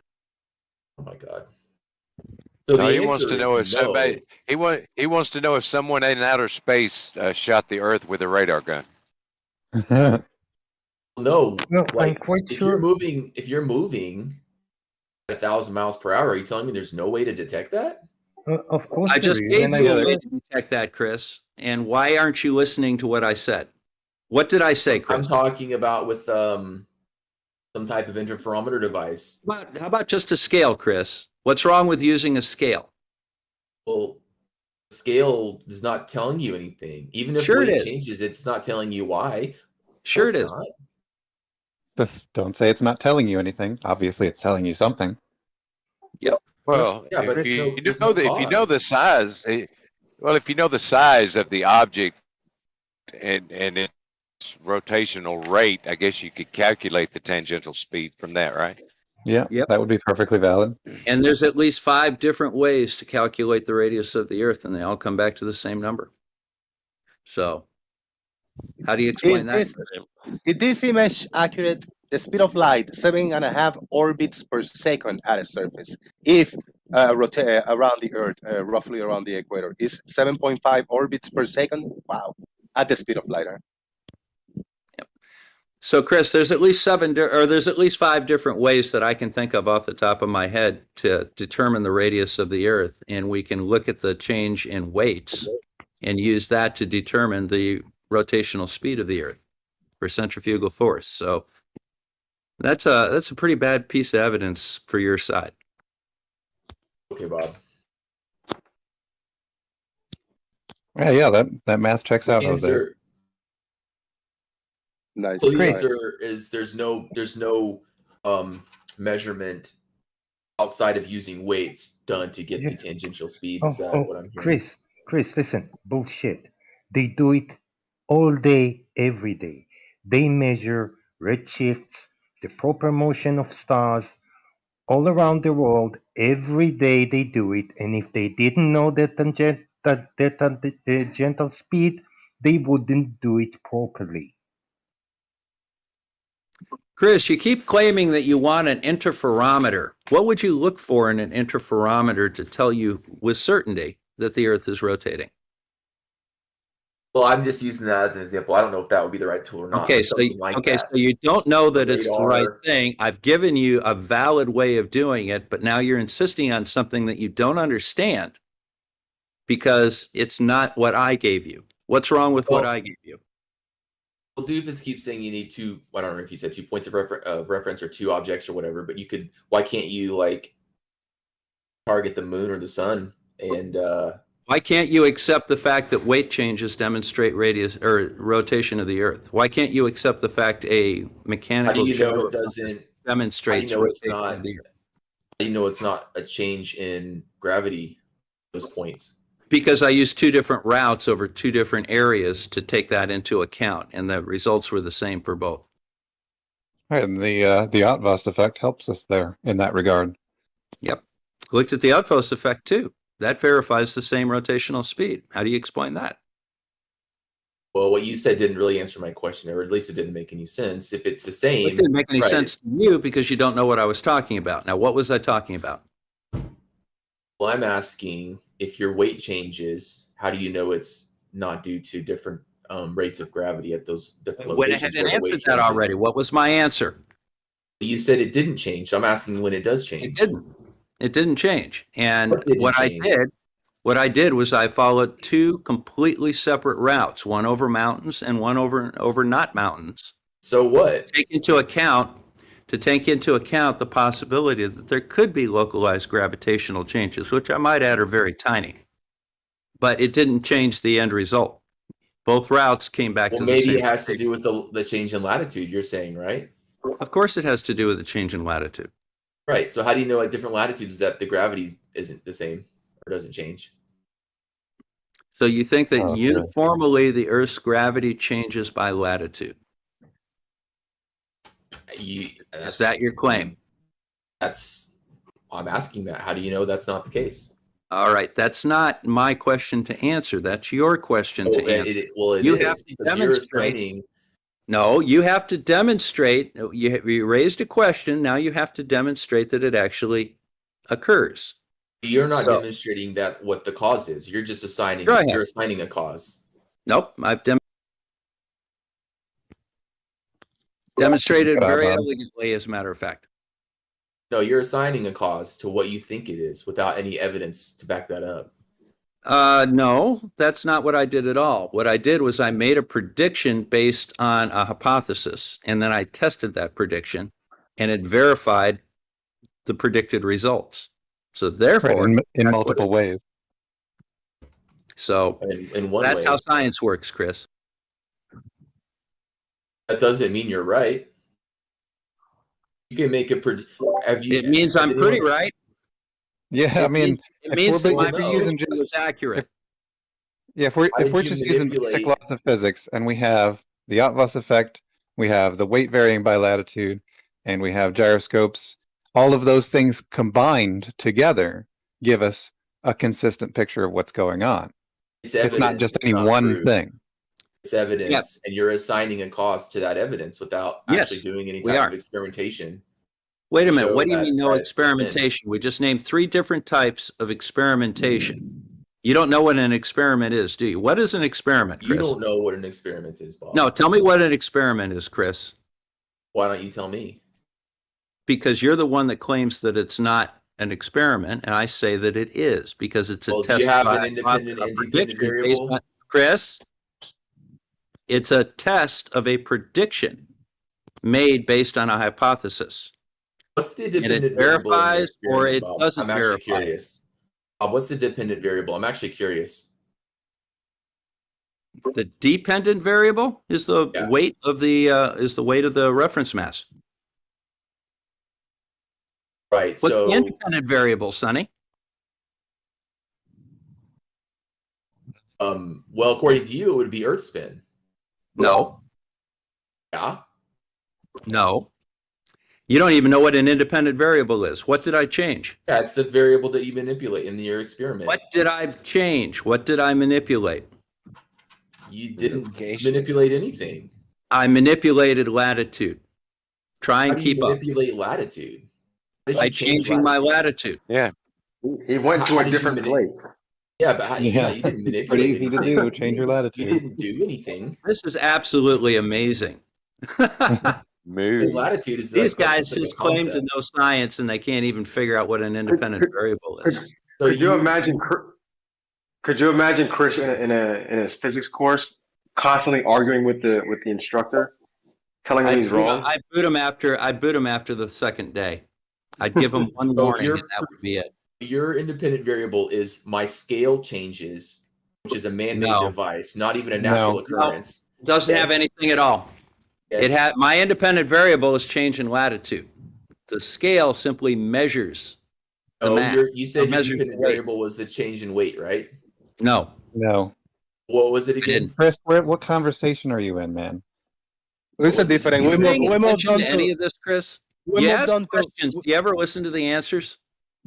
Oh my god! So No, the he wants to answer know if is no. somebody he wants to know if someone in outer space shot the Earth with a radar gun. No, Well, I'm like quite if sure. you're moving at 1,000 miles per hour, are you telling me there's no way to detect that? Of course, I there just is, gave and I you a will- way to detect that, Chris. And why aren't you listening to what I said? What did I say, I'm Chris? talking about with some type of interferometer device. How about just a scale, Chris? What's wrong with using a scale? Well, scale is not telling you anything. Even if Sure it weight is. changes, it's not telling you why. Sure No, it it's is. not. Don't say it's not telling you anything. Obviously, it's telling you something. Well, Yeah, but if you there's no if you know the cause. size, well, if you know the size of the object and its rotational rate, I guess you could calculate the tangential speed from that, right? Yeah, Yep. that would be perfectly valid. And there's at least 5 different ways to calculate the radius of the Earth, and they all come back to the same number. So, how do you explain that? Is this image accurate? The speed of light, 7.5 orbits per second at a surface. If rotate around the Earth, roughly around the equator, is 7.5 orbits per second. Wow, at the speed of light. Huh? So, Chris, there's at least 5 different ways that I can think of off the top of my head to determine the radius of the Earth, and we can look at the change in weights and use that to determine the rotational speed of the Earth for centrifugal force. So, that's a pretty bad piece of evidence for your side. Okay, Bob. Yeah, that math checks out, The Jose. answer, Nice. so the Great. answer is there's no measurement outside of using weights done to get the tangential speed. Is that what I'm hearing? Chris, listen, bullshit. They do it all day, every day. They measure redshifts, the proper motion of stars all around the world. Every day they do it, and if they didn't know that tangential speed, they wouldn't do it properly. Chris, you keep claiming that you want an interferometer. What would you look for in an interferometer to tell you with certainty that the Earth is rotating? Well, I'm just using that as an example. I don't know if that would be the right tool or not. Okay, but so something like that. so you don't know that it's the right radar. thing. I've given you a valid way of doing it, but now you're insisting on something that you don't understand because it's not what I gave you. What's wrong with what I gave you? Well, Doofus keeps saying you need two. I don't know if he said 2 points of reference or 2 objects or whatever. But you could. Why can't you like target the moon or the sun and? Why can't you accept the fact that weight changes demonstrate radius or rotation of the Earth? Why can't you accept the fact a mechanical How do you know it gyroscope doesn't demonstrates how do you know it's rotation not? of the Earth? How do you know it's not a change in gravity? Those points. Because I used 2 different routes over 2 different areas to take that into account, and the results were the same for both. Right, and the Outvost effect helps us there in that regard. Yep. Looked at the Outvost effect too. That verifies the same rotational speed. How do you explain that? Well, what you said didn't really answer my question, or at least it didn't make any sense. If it's the same, It didn't make any right. sense to you because you don't know what I was talking about. Now, what was I talking about? Well, I'm asking if your weight changes, how do you know it's not due to different rates of gravity at those different I went locations? ahead and where the weight answered that changes? already. What was my answer? You said it didn't change. So I'm asking when it does change. It didn't. It didn't change. And What didn't change? what I did was I followed two completely separate routes, one over mountains and one over not mountains. So what? To take into account the possibility that there could be localized gravitational changes, which I might add are very tiny. But it didn't change the end result. Both routes came back to the same. Maybe it has to do with the change in latitude, you're saying, right? Of course it has to do with the change in latitude. Right. So how do you know at different latitudes that the gravity isn't the same or doesn't change? So you think that uniformly the Earth's gravity changes by latitude? Is that your claim? I'm asking that. How do you know that's not the case? All right, that's not my question to answer. That's your question to answer. You have to demonstrate. No, you have to demonstrate. You raised a question. Now you have to demonstrate that it actually occurs. You're not demonstrating that what the cause is. You're just assigning. You're assigning a cause. Nope, I've demonstrated very elegantly, as a matter of fact. No, you're assigning a cause to what you think it is without any evidence to back that up. No, that's not what I did at all. What I did was I made a prediction based on a hypothesis, and then I tested that prediction, and it verified the predicted results. So therefore, in multiple ways. So that's how science works, Chris. That doesn't mean you're right. You can make a prediction. It means I'm pretty right. Yeah, I mean, it means that my prediction was accurate. If we're just using basic laws of physics, and we have the Autvos effect, we have the weight varying by latitude, and we have gyroscopes, all of those things combined together give us a consistent picture of what's going on. It's not just any one thing. It's evidence, and you're assigning a cause to that evidence without actually doing any type of experimentation. Wait a minute. What do you mean no experimentation? We just named 3 different types of experimentation. You don't know what an experiment is, do you? What is an experiment, Chris? You don't know what an experiment is, Bob. No, tell me what an experiment is, Chris. Why don't you tell me? Because you're the one that claims that it's not an experiment, and I say that it is because it's a test. Do you have an independent variable? Chris, it's a test of a prediction made based on a hypothesis. What's the dependent and it verifies variable or it doesn't I'm verify? Actually curious. What's the dependent variable? I'm actually curious. The dependent variable is the weight of the reference mass. Right. What's the independent variable, Sonny? Well, according to you, it would be Earth spin. No. Yeah. No. You don't even know what an independent variable is. What did I change? Yeah, it's the variable that you manipulate in your experiment. What did I change? What did I manipulate? You didn't manipulate anything. I manipulated latitude. Try and keep up. Manipulate latitude by changing my latitude. Yeah. He went to a different place. Yeah, but you didn't manipulate. It's pretty easy to do. Change your latitude. You didn't do anything. This is absolutely amazing. Latitude is these guys just claim to know science and they can't even figure out what an independent variable is. Could you imagine Chris in a physics course constantly arguing with the instructor, telling him he's wrong? I boot him after the second day. I'd give him one warning and that would be it. Your independent variable is my scale changes, which is a man-made device, not even a natural occurrence. It doesn't have anything at all. Yes. It had my independent variable is change in latitude. The scale simply measures the mass. You said your independent variable was the change in weight, right? No. What was it again? Chris, what conversation are you in, man? Listen, different. We moved on to any of this, Chris. You ask questions. Do you ever listen to the answers?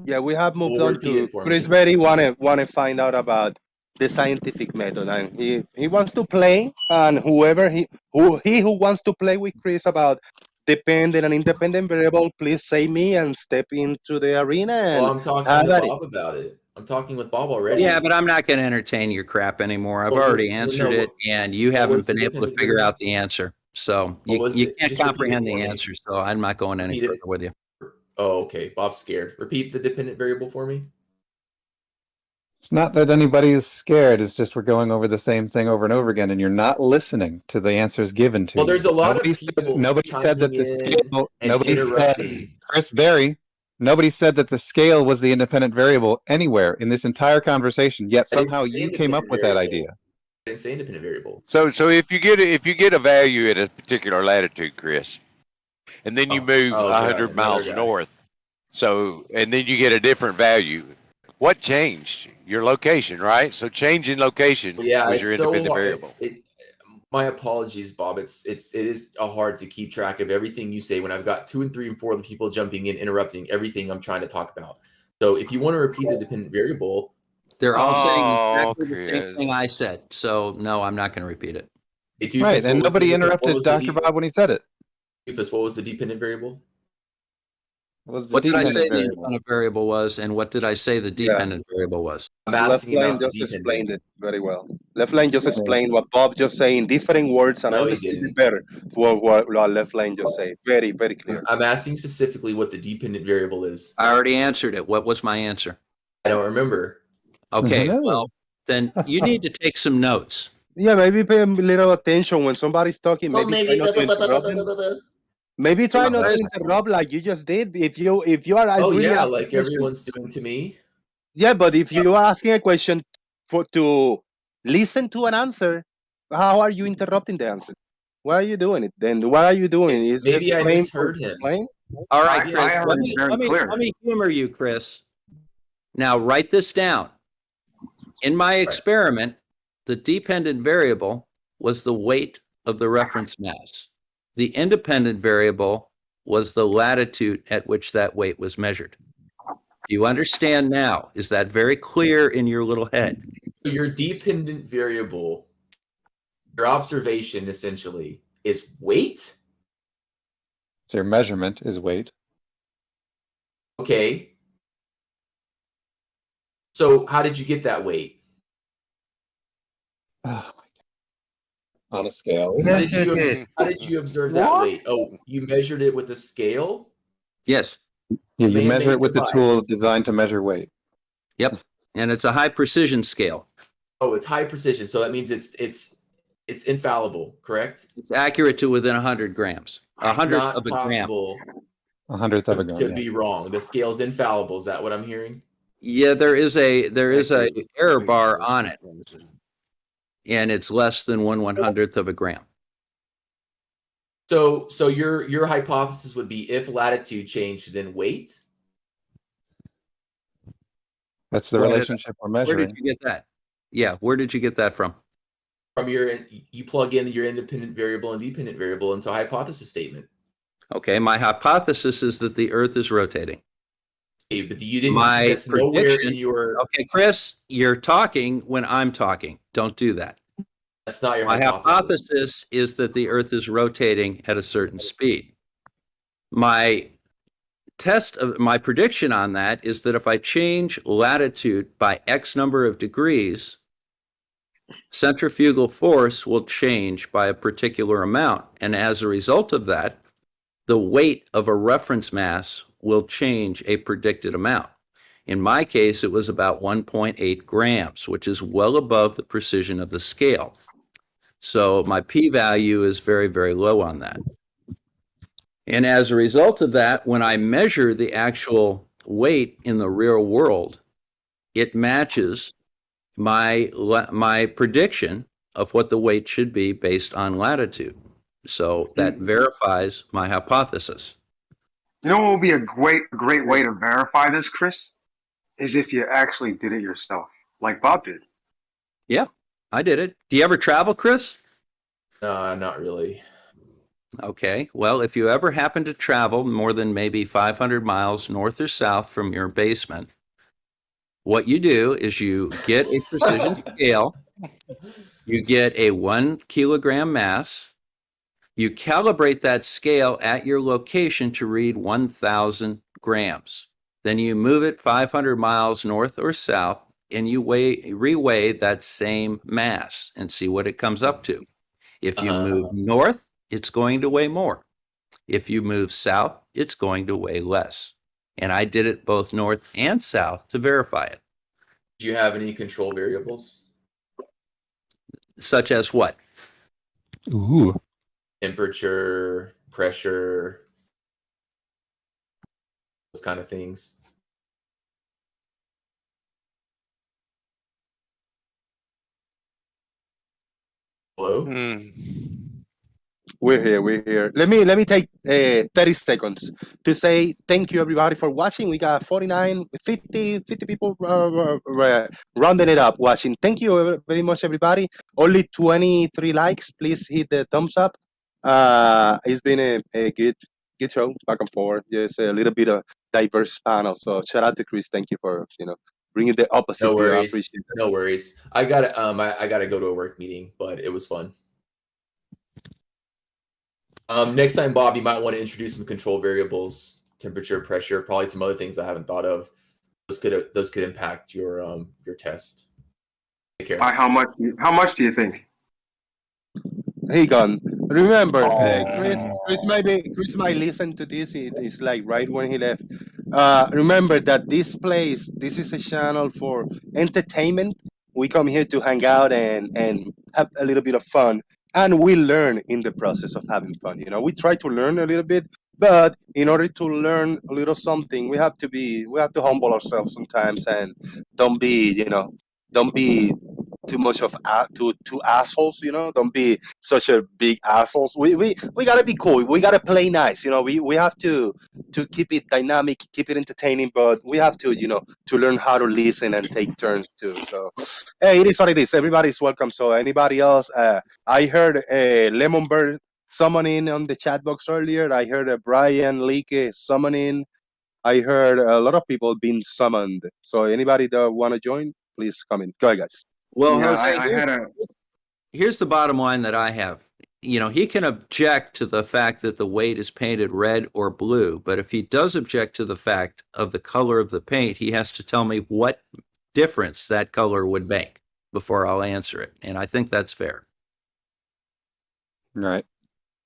Yeah, we have moved Well, on repeat to it for Chris. me. Berry wanna find out about the scientific method, and he wants to play. And who wants to play with Chris about dependent and independent variable, please say me and step into the arena Well, and I'm talking have with at it. Bob about it. I'm talking with Bob already. Yeah, but I'm not going to entertain your crap anymore. I've Well, already well, answered no, it, and you what haven't was the been able to dependent figure variable? out the answer. So What was you it? can't Just repeat it comprehend for the me. answer. So I'm not going any Repeat further it. with you. Oh, okay. Bob's scared. Repeat the dependent variable for me. It's not that anybody is scared. It's just we're going over the same thing over and over again, and you're not listening to the answers given to Well, you. there's a lot of Nobody people nobody said that chiming the in scale. and Nobody said interrupting. Chris Berry. Nobody said that the scale was the independent variable anywhere in this entire conversation. Yet I didn't somehow say you came up independent with that variable. idea. I didn't say independent variable. So if you get a value at a particular latitude, Chris, and then you move Oh, God, 100 another miles guy. north, and then you get a different value. What changed? Your location, right? So changing location Yeah, was it's your so independent hard. variable. My apologies, Bob. It is hard to keep track of everything you say when I've got 2 and 3 and 4 of the people jumping in, interrupting everything I'm trying to talk about. So if you want to repeat the dependent variable, They're all saying Oh, exactly the same thing Chris. I said. So no, I'm not going to repeat it. Doofus, Right, and what was the nobody what interrupted was the Dr. Bob when he said it. Doofus, what was the dependent variable? Was the What did I say dependent the variable. independent variable was, and what did I say the Yeah, dependent variable was? I'm Left asking Lane about the just dependent. explained it very well. Left Lane just Yeah. explained what Bob just saying in different words, and I No, he understood it didn't. better for what Left Lane just say. Very, very clear. I'm asking specifically what the dependent variable is. I already answered it. What was my answer? I don't remember. Okay, No. well, then you need to take some notes. Yeah, maybe pay a little attention when somebody's talking. Well, Maybe try not to interrupt them. Maybe try not to interrupt like you just did. If you are Oh really yeah, asking like questions, everyone's doing to me. yeah, but if you are asking a question to listen to an answer, how are you interrupting the answer? Why are you doing it? Then what are you doing? Is Maybe it I playing for misheard him. playing? All right, I Chris, heard let it me, very let, me, clear. let me humor you, Chris. Now, write this down. In my experiment, the dependent variable was the weight of the reference mass. The independent variable was the latitude at which that weight was measured. Do you understand now? Is that very clear in your little head? So your dependent variable, your observation essentially is weight. So your measurement is weight. Okay. So how did you get that weight? Oh my God. On a scale. How did you observe that weight? Oh, you measured it with a scale? Yes. Yeah, you measure it with the device. tool designed to measure weight. Yep. And it's a high precision scale. Oh, it's high precision. So that means it's infallible, correct? It's accurate to within 100 grams. A It's hundredth not of a gram. possible 100th of a gram. to Yeah. be wrong. The scale's infallible. Is that what I'm hearing? Yeah, there is a error bar on it, and it's less than 1/100th of a gram. So your hypothesis would be if latitude changed, then weight. That's the relationship we're Where measuring. did you get that? Yeah, where did you get that from? From you plug in your independent variable and dependent variable into a hypothesis statement. Okay, my hypothesis is that the Earth is rotating. Okay, but you didn't. My That's nowhere prediction. in your. Okay, Chris, you're talking when I'm talking. Don't do that. That's not your My hypothesis. hypothesis is that the Earth is rotating at a certain speed. My prediction on that is that if I change latitude by X number of degrees, centrifugal force will change by a particular amount. And as a result of that, the weight of a reference mass will change a predicted amount. In my case, it was about 1.8 grams, which is well above the precision of the scale. So my p-value is very, very low on that. And as a result of that, when I measure the actual weight in the real world, it matches my prediction of what the weight should be based on latitude. So that verifies my hypothesis. You know what would be a great way to verify this, Chris? Is if you actually did it yourself, like Bob did. Yeah, I did it. Do you ever travel, Chris? Not really. Okay, well, if you ever happen to travel more than maybe 500 miles north or south from your basement, what you do is you get a precision scale, you get a 1 kilogram mass, you calibrate that scale at your location to read 1,000 grams. Then you move it 500 miles north or south, and you reweigh that same mass and see what it comes up to. If you move north, it's going to weigh more. If you move south, it's going to weigh less. And I did it both north and south to verify it. Do you have any control variables? Such as what? Ooh. Temperature, pressure, those kind of things. Hello? We're here. Let me take 30 seconds to say thank you everybody for watching. We got 50 people rounding it up watching. Thank you very much everybody. Only 23 likes. Please hit the thumbs up. It's been a good show, back and forth. Just a little bit of diverse panel. So shout out to Chris. Thank you for bringing the opposite No view. I worries. appreciate it. No worries. I gotta go to a work meeting, but it was fun. Next time, Bob, you might want to introduce some control variables, temperature, pressure, probably some other things I haven't thought of. Those could impact your test. Take care. By how much? How much do you think? Hey, Gun. Remember, Chris might listen to this. It's like right when he left. Remember that this is a channel for entertainment. We come here to hang out and have a little bit of fun, and we learn in the process of having fun. We try to learn a little bit, but in order to learn a little something, we have to humble ourselves sometimes and don't be too much of two assholes. Don't be such a big assholes. We gotta be cool. We gotta play nice. We have to keep it dynamic, keep it entertaining, but we have to to learn how to listen and take turns too. So hey, it is what it is. Everybody's welcome. So anybody else? I heard Lemon Bird summoning on the chat box earlier. I heard Brian Leake summoning. I heard a lot of people being summoned. So anybody that want to join, please come in. Go ahead, guys. Well, Yeah, Jose, here's the bottom line that I have. He can object to the fact that the weight is painted red or blue, but if he does object to the fact of the color of the paint, he has to tell me what difference that color would make before I'll answer it. And I think that's fair. Right.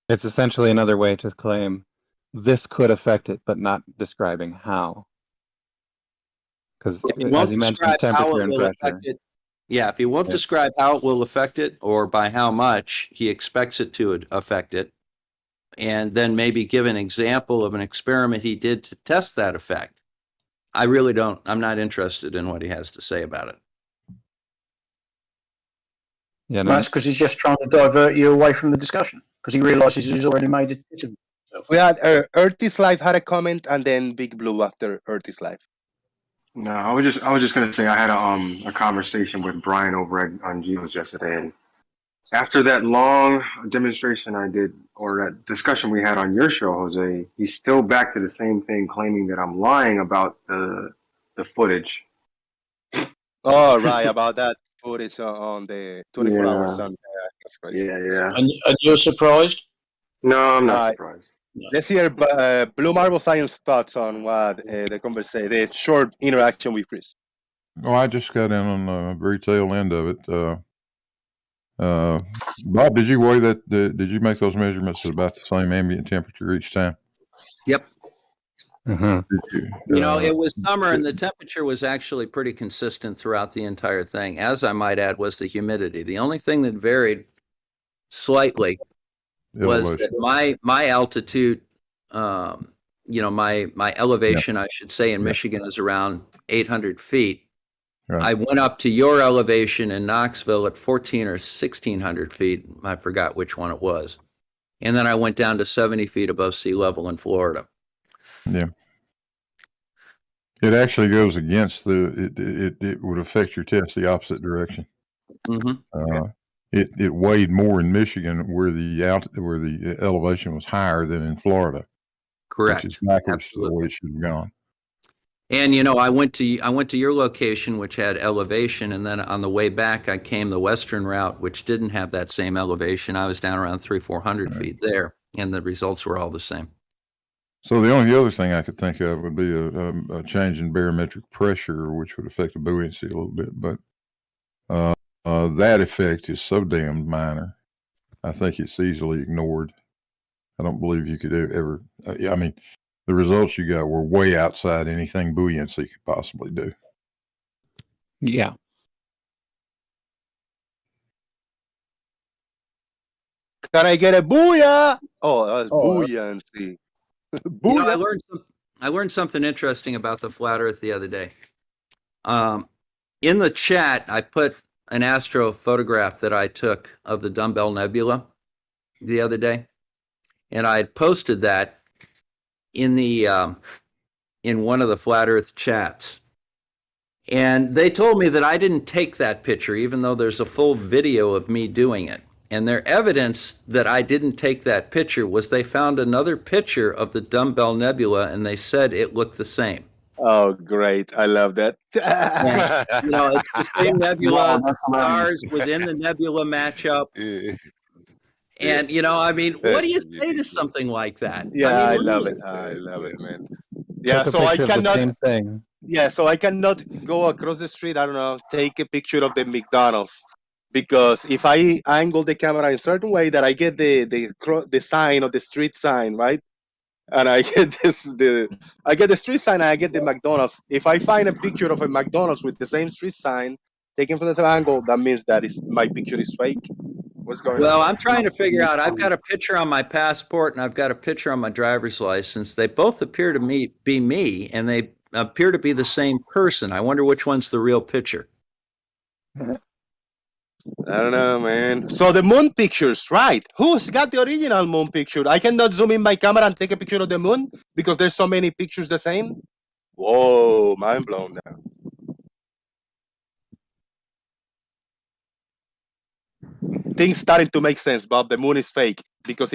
It's essentially another way to claim this could affect it, but not describing how. Because as you mentioned, temperature and pressure. Yeah, if he won't describe how it will affect it or by how much he expects it to affect it, and then maybe give an example of an experiment he did to test that effect, I'm not interested in what he has to say about it. Yeah, no. That's because he's just trying to divert you away from the discussion because he realizes he's already made it. We had Earth is Life had a comment, and then Big Blue after Earth is Life. No, I was just gonna say I had a conversation with Brian over on Geos yesterday, and after that long demonstration I did, or that discussion we had on your show, Jose, he's still back to the same thing, claiming that I'm lying about the footage. Oh, right, about that footage on the 24-hour sun. That's crazy. Yeah. And you're surprised? No, I'm not surprised. Let's hear Blue Marble Science thoughts on what the short interaction with Chris. Oh, I just got in on the very tail end of it. Bob, did you weigh that? Did you make those measurements at about the same ambient temperature each time? Yep. Did you? It was summer and the temperature was actually pretty consistent throughout the entire thing. As I might add, was the humidity. The only thing that varied slightly was that my altitude, my elevation, I should say, in Michigan is around 800 feet. Right. I went up to your elevation in Knoxville at 1,400 or 1,600 feet. I forgot which one it was. And then I went down to 70 feet above sea level in Florida. Yeah. It actually goes against it would affect your test the opposite direction. Mm-hmm. it weighed more in Michigan where the elevation was higher than in Florida. Correct. Which is backwards to the Absolutely. way it should have gone. And you know, I went to your location, which had elevation, and then on the way back, I came the western route, which didn't have that same elevation. I was down around 300-400 feet there, and the results were all the same. So the only other thing I could think of would be a change in barometric pressure, which would affect the buoyancy a little bit. But that effect is so damn minor. I think it's easily ignored. I don't believe you could ever. I mean, the results you got were way outside anything buoyancy could possibly do. Yeah. Can I get a booyah? Oh, that's buoyancy. You know, I learned something interesting about the flat Earth the other day. In the chat, I put an astrophotograph that I took of the Dumbbell Nebula the other day, and I had posted that in the in one of the flat Earth chats. And they told me that I didn't take that picture, even though there's a full video of me doing it. And their evidence that I didn't take that picture was they found another picture of the Dumbbell Nebula, and they said it looked the same. Oh, great. I love that. And, you know, it's the same nebula, stars within the nebula matchup. And, you know, I mean, what do you say to something like that? Yeah, I mean, love really. it. I love it, man. Yeah, Took a so I picture of the cannot. same thing. Yeah, so I cannot go across the street. I don't know, take a picture of the McDonald's, because if I angle the camera in a certain way that I get the sign of the street sign, right? And I get I get the street sign and I get the McDonald's. If I find a picture of a McDonald's with the same street sign taken from the triangle, that means that my picture is fake. What's going on? Well, I'm trying to figure out. I've got a picture on my passport and I've got a picture on my driver's license. They both appear to be me, and they appear to be the same person. I wonder which one's the real picture. I don't know, man. So the moon pictures, right? Who's got the original moon picture? I cannot zoom in my camera and take a picture of the moon because there's so many pictures the same. Whoa, mind blown now. Things starting to make sense, Bob. The moon is fake because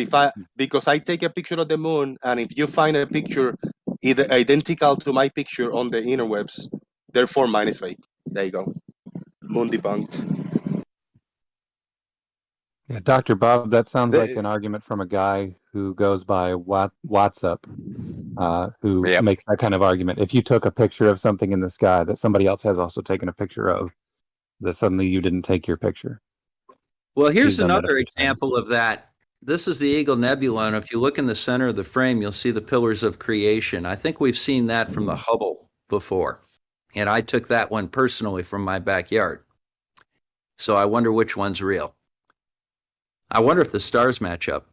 because I take a picture of the moon, and if you find a picture either identical to my picture on the interwebs, therefore mine is fake. There you go. Moon debunked. Yeah, Dr. Bob, that sounds like an argument from a guy who goes by WhatsApp, who makes that kind of argument. If you took a picture of something in the sky that somebody else has also taken a picture of, that suddenly you didn't take your picture. Well, here's another example of that. This is the Eagle Nebula, and if you look in the center of the frame, you'll see the pillars of creation. I think we've seen that from the Hubble before, and I took that one personally from my backyard. So I wonder which one's real. I wonder if the stars match up.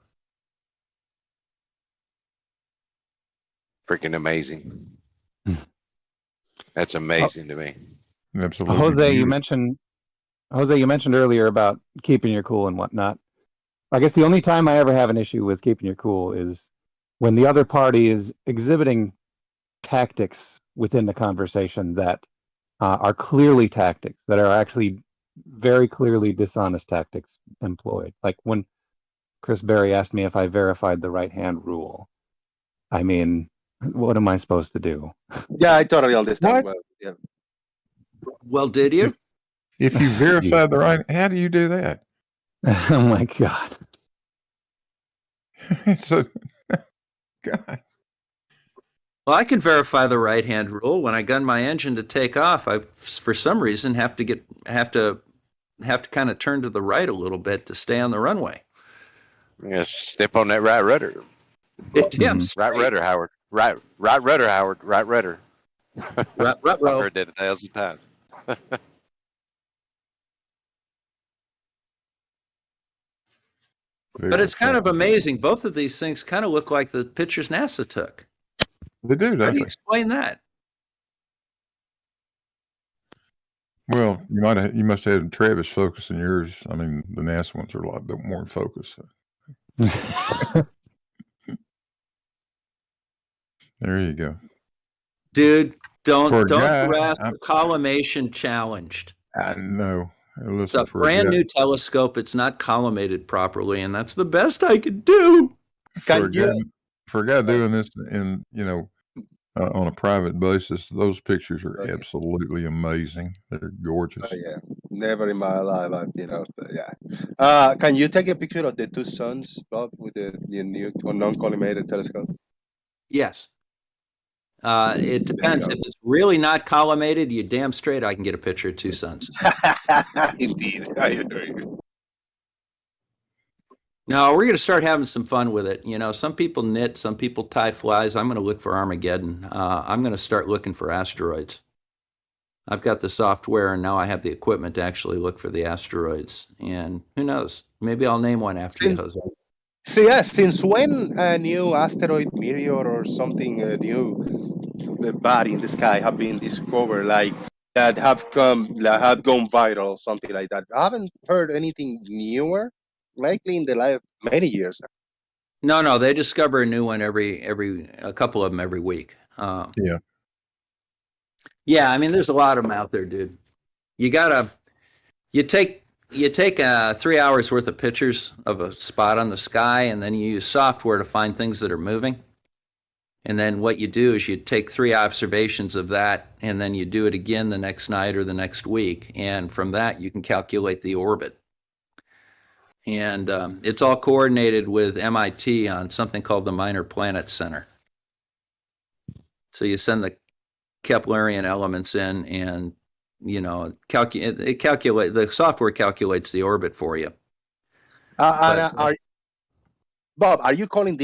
Freaking amazing. That's amazing to me. Absolutely. Jose, you mentioned earlier about keeping your cool and whatnot. I guess the only time I ever have an issue with keeping your cool is when the other party is exhibiting tactics within the conversation that are clearly tactics, that are actually very clearly dishonest tactics employed. Like when Chris Berry asked me if I verified the right-hand rule. I mean, what am I supposed to do? Yeah, I totally understand. Well, yeah. Well, did you? If you verify the right, how do you do that? Oh my God. So, God. Well, I can verify the right-hand rule. When I gun my engine to take off, I, for some reason, have to kind of turn to the right a little bit to stay on the runway. Yeah, step on that right rudder. Damn right rudder, Howard. Right rudder, Howard. Right rudder. Right, I've heard that 1,000 times. But it's kind of amazing. Both of these things kind of look like the pictures NASA took. They do, How don't do you they? explain that? Well, you must have had Travis focus in yours. I mean, the NASA ones are a lot more in focus. There you go. Dude, don't guy, harass the collimation challenged. I know. Listen, It's a for brand guy, new telescope. It's not collimated properly, and that's the best I could do. for a Can guy, you? for a guy doing this in, on a private basis, those pictures are Okay. absolutely amazing. They're gorgeous. Oh, yeah, never in my life, but yeah. Can you take a picture of the two suns, Bob, with the new or non-collimated telescope? Yes. It There you depends. go. If it's really not collimated, you damn straight I can get a picture of two suns. Indeed, I agree. No, we're going to start having some fun with it. You know, some people knit, some people tie flies. I'm going to look for Armageddon. I'm going to start looking for asteroids. I've got the software, and now I have the equipment to actually look for the asteroids. And who knows? Maybe I'll name one after you, Since, Jose. since when a new asteroid, meteor, or something new body in the sky have been discovered, like that have gone viral, something like that? I haven't heard anything newer, likely in the last many years. No, they discover a new one a couple of them every week. Yeah. Yeah, I mean, there's a lot of them out there, dude. You take 3 hours worth of pictures of a spot on the sky, and then you use software to find things that are moving. And then what you do is you take 3 observations of that, and then you do it again the next night or the next week. And from that, you can calculate the orbit. And it's all coordinated with MIT on something called the Minor Planet Center. So you send the Keplerian elements in, and the software calculates the orbit for you. Bob, are you calling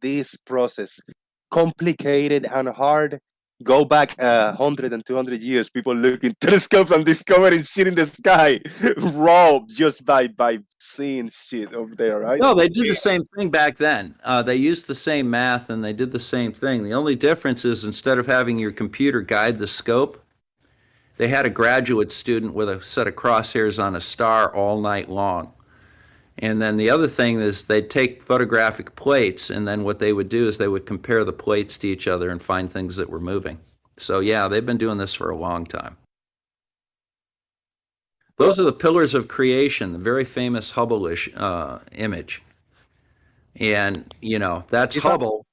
this process complicated and hard? Go back 100 and 200 years, people looking telescopes and discovering shit in the sky, raw just by seeing shit over there, right? No, they did the same thing back then. They used the same math, and they did the same thing. The only difference is instead of having your computer guide the scope, they had a graduate student with a set of crosshairs on a star all night long. And then the other thing is they'd take photographic plates, and then what they would do is they would compare the plates to each other and find things that were moving. So yeah, they've been doing this for a long time. Those are the pillars of creation, the very famous Hubble image. And, that's Hubble,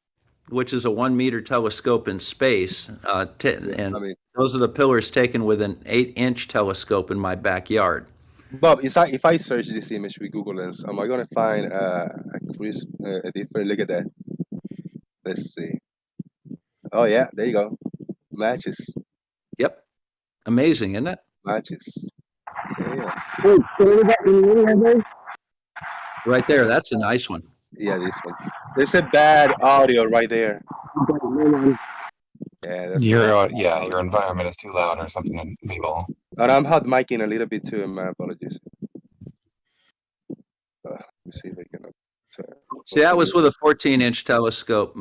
which is a 1 meter telescope in space. Those are the pillars taken with an 8-inch telescope in my backyard. Bob, if I search this image with Google Lens, am I going to find a different? Look at that. Let's see. Oh, yeah, there you go. Matches. Yep. Amazing, isn't it? Matches. Yeah. Right there. That's a nice one. Yeah, this one. There's a bad audio right there. Yeah, that's your environment is too loud or something, people. And I'm hot micing a little bit too, and my apologies. Let me see if I can. See, that was with a 14-inch telescope.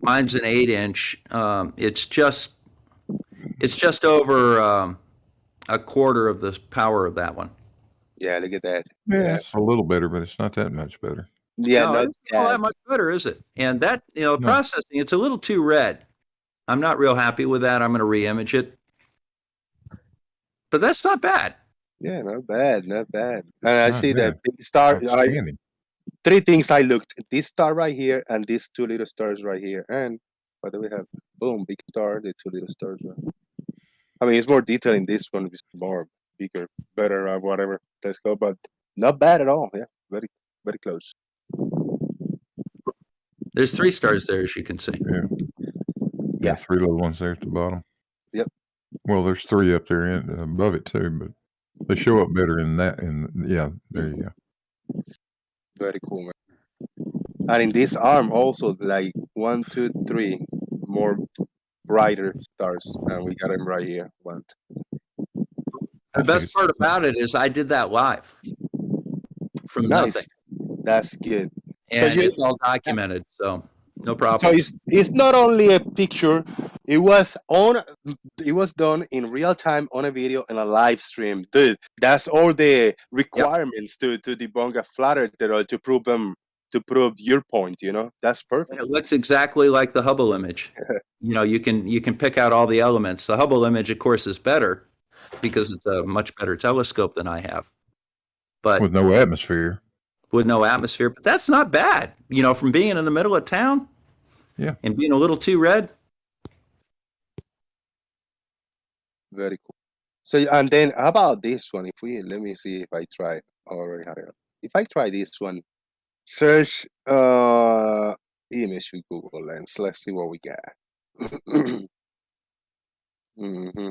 Mine's an 8-inch. It's just over a quarter of the power of that one. Yeah, look at that. Yeah, it's a little better, but it's not that much better. Yeah, no, it's not that much better, is it? And that, processing, it's a little too red. I'm not real happy with that. I'm going to re-image it. But that's not bad. Yeah, not bad. And I see that big star. 3 things I looked. This star right here and these 2 little stars right here. And what do we have? Boom, big star, the 2 little stars. I mean, it's more detailed in this one. It's more bigger, better, whatever. Let's go. But not bad at all. Yeah, very, very close. There's 3 stars there, as you can see. Yeah, 3 little ones there at the bottom. Yep. Well, there's 3 up there above it too, but they show up better in that. Yeah, there you go. Very cool, man. And in this arm also, like 1, 2, 3 more brighter stars, and we got them right here. The best part about it is I did that live from nothing. That's good. And it's all documented, so no problem. So it's not only a picture; it was done in real time on a video and a live stream. Dude, that's all the requirements to debunk a flat earther or to prove your point. That's perfect. And it looks exactly like the Hubble image. You can pick out all the elements. The Hubble image, of course, is better, because it's a much better telescope than I have. But with no atmosphere. With no atmosphere, but that's not bad. You know, from being in the middle of town, yeah, and being a little too red. Very cool. So, and then how about this one? Let me see if I try. I already had it. If I try this one, search image with Google Lens. Let's see what we got. Mm-hmm.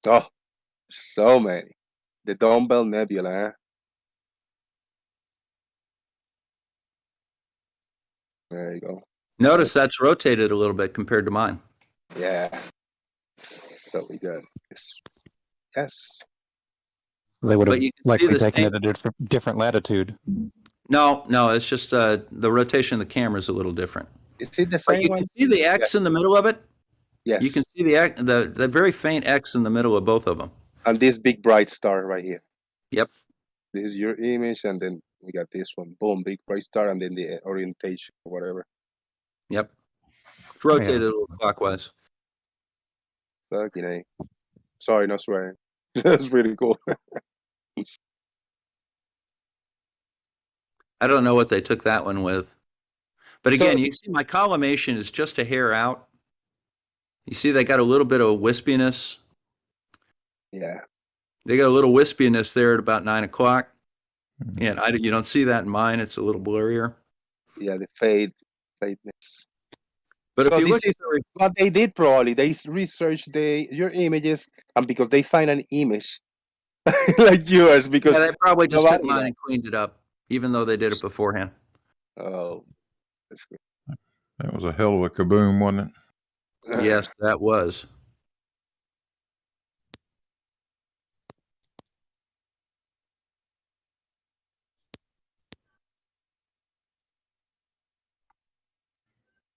Oh, so many. The Dumbbell Nebula. Eh? There you go. Notice that's rotated a little bit compared to mine. Yeah. So we got this. Yes. They would have likely taken same... it at a different latitude. No, it's just the rotation of the camera is a little different. Is it the same one? You can see the X in the middle of it. Yes. You can see the very faint X in the middle of both of them. And this big bright star right here. Yep. This is your image, and then we got this one. Boom, big bright star, and then the orientation, whatever. Yep. It's rotated a little clockwise. Fucking A. Sorry, no swearing. That's really cool. I don't know what they took that one with. But again, you see my collimation is just a hair out. You see they got a little bit of wispiness. Yeah. They got a little wispiness there at about 9 o'clock. And you don't see that in mine. It's a little blurrier. Yeah, the fadeness. But so if you this is what they did probably. They researched your images, and because they find an image like yours, because they probably just took mine and cleaned it up, even though they did it beforehand. Oh, that's good. That was a hell of a kaboom, wasn't it? Yes, that was.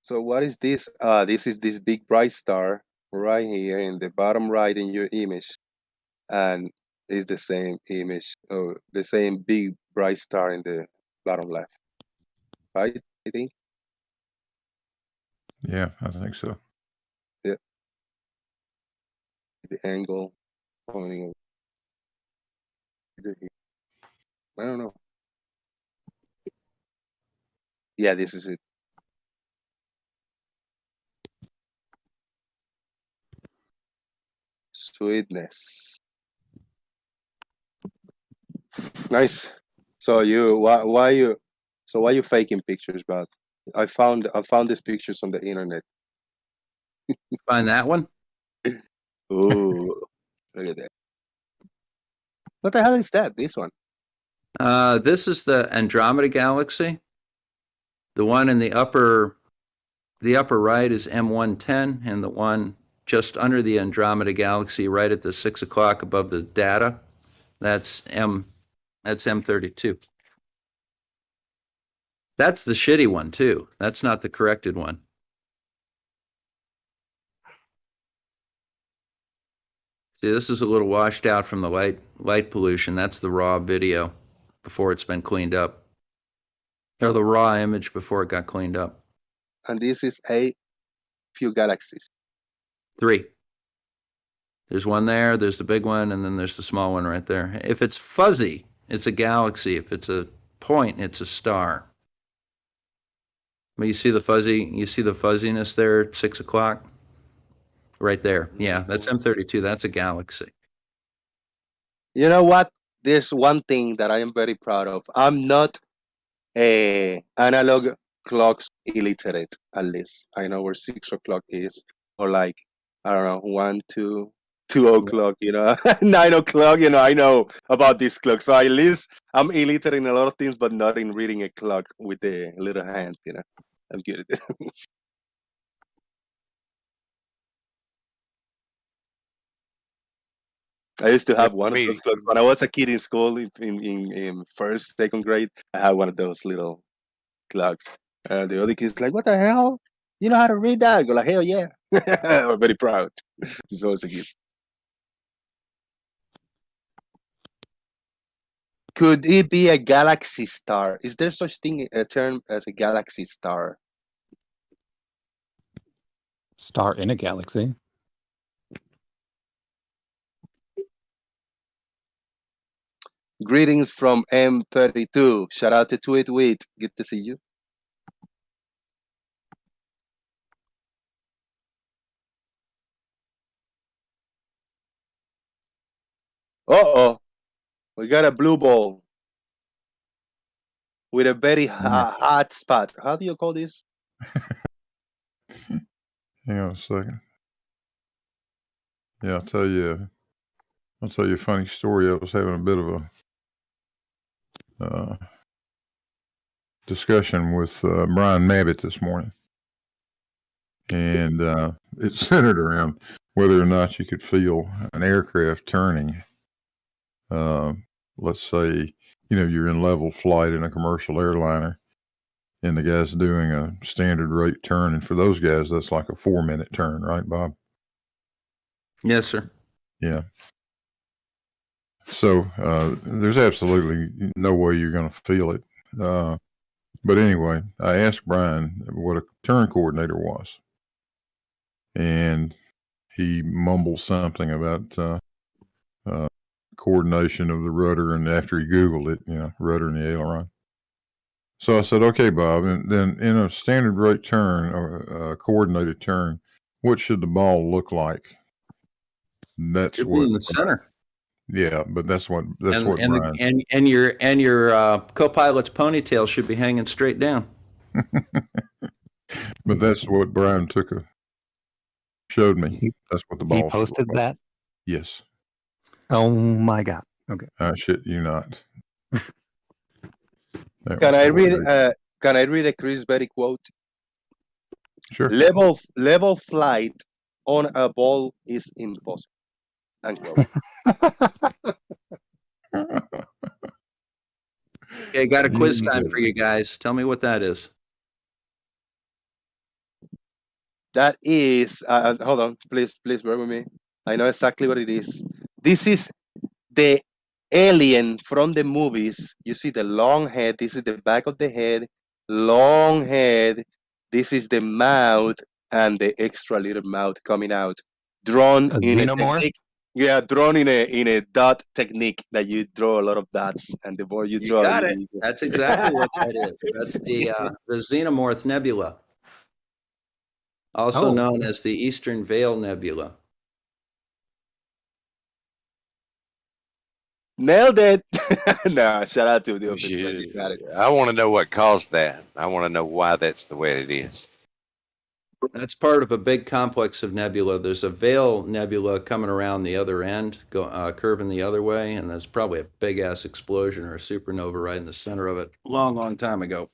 So what is this? This is this big bright star right here in the bottom right in your image, and it's the same image, or the same big bright star in the bottom left, right? I think. Yeah, I think so. Yeah. The angle pointing. I don't know. Yeah, this is it. Sweetness. Nice. So why you faking pictures, but I found these pictures on the internet. Find that one? Ooh, look at that. What the hell is that? This one? This is the Andromeda Galaxy. The one in the upper right is M110, and the one just under the Andromeda Galaxy, right at the 6 o'clock above the data, that's M32. That's the shitty one too. That's not the corrected one. See, this is a little washed out from the light pollution. That's the raw video before it's been cleaned up. Or the raw image before it got cleaned up. And this is a few galaxies. 3. There's one there, there's the big one, and then there's the small one right there. If it's fuzzy, it's a galaxy. If it's a point, it's a star. But you see the fuzziness there at 6 o'clock? Right there. Yeah, that's M32. That's a galaxy. You know what? There's one thing that I am very proud of. I'm not a analog clocks illiterate, at least. I know where 6 o'clock is, or like, I don't know, 1, 2 o'clock, 9 o'clock, I know about this clock. So at least I'm illiterate in a lot of things, but not in reading a clock with the little hands, I'm good at it. I used to have one of those clocks when I was a kid in school in first, second grade. I had one of those little clocks. The other kids like, what the hell? You know how to read that? I go like, hell yeah. I'm very proud. It's always a gift. Could it be a galaxy star? Is there such thing, a term as a galaxy star? Star in a galaxy. Greetings from M32. Shout out to Tweet Wheat. Good to see you. Uh-oh. We got a blue ball with a very hot spot. How do you call this? Hang on a second. Yeah, I'll tell you a funny story. I was having a bit of a discussion with Brian Mabbitt this morning, and it centered around whether or not you could feel an aircraft turning. Let's say, you're in level flight in a commercial airliner, and the guy's doing a standard rate turn, and for those guys, that's like a 4-minute turn, right, Bob? Yes, sir. Yeah. So there's absolutely no way you're going to feel it. But anyway, I asked Brian what a turn coordinator was, and he mumbled something about coordination of the rudder, and after he Googled it, rudder and the aileron. So I said, okay, Bob, and then in a standard rate turn or a coordinated turn, what should the ball look like? That's Should what be in the center. Yeah, but that's what And Brian. and your co-pilot's ponytail should be hanging straight down. But that's what Brian showed me. That's what the ball. He posted that? Yes. Oh my God. Okay. I shit you not. Can I read a Chris Berry quote? Sure. Level flight on a ball is impossible. Unquote. Okay, got a quiz time for you guys. Tell me what that is. That is, hold on, please bear with me. I know exactly what it is. This is the alien from the movies. You see the long head. This is the back of the head. Long head. This is the mouth and the extra little mouth coming out. Drawn in a technique. Yeah, drawn in a dot technique that you draw a lot of dots, and the more you draw, got it. That's exactly what that is. That's the Xenomorph Nebula, also known as the Eastern Veil Nebula. Nailed it. No, shout out to the office. Got it. I want to know what caused that. I want to know why that's the way it is. That's part of a big complex of nebula. There's a Veil Nebula coming around the other end, curving the other way, and there's probably a big-ass explosion or a supernova right in the center of it long time ago.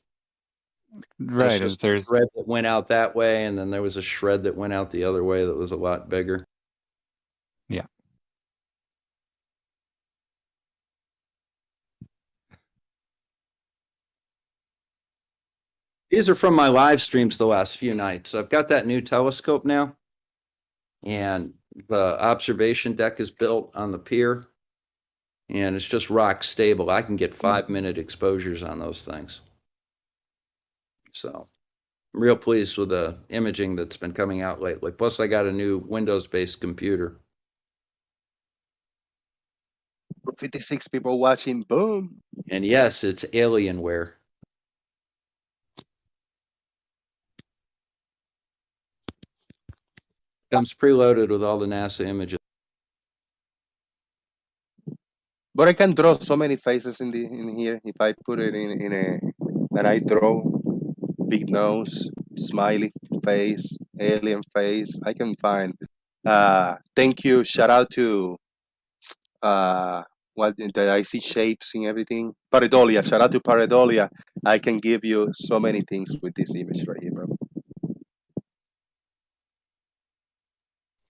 Right. There's a shred that went out that way, and then there was a shred that went out the other way that was a lot bigger. Yeah. These are from my live streams the last few nights. I've got that new telescope now, and the observation deck is built on the pier, and it's just rock stable. I can get 5-minute exposures on those things. So I'm real pleased with the imaging that's been coming out lately. Plus, I got a new Windows-based computer. 56 people watching. Boom. And yes, it's Alienware. Comes preloaded with all the NASA images. But I can draw so many faces in here if I put it in and I draw big nose, smiley face, alien face. I can find. Thank you. Shout out to what that I see shapes and everything. Pareidolia. Shout out to Pareidolia. I can give you so many things with this image right here, bro.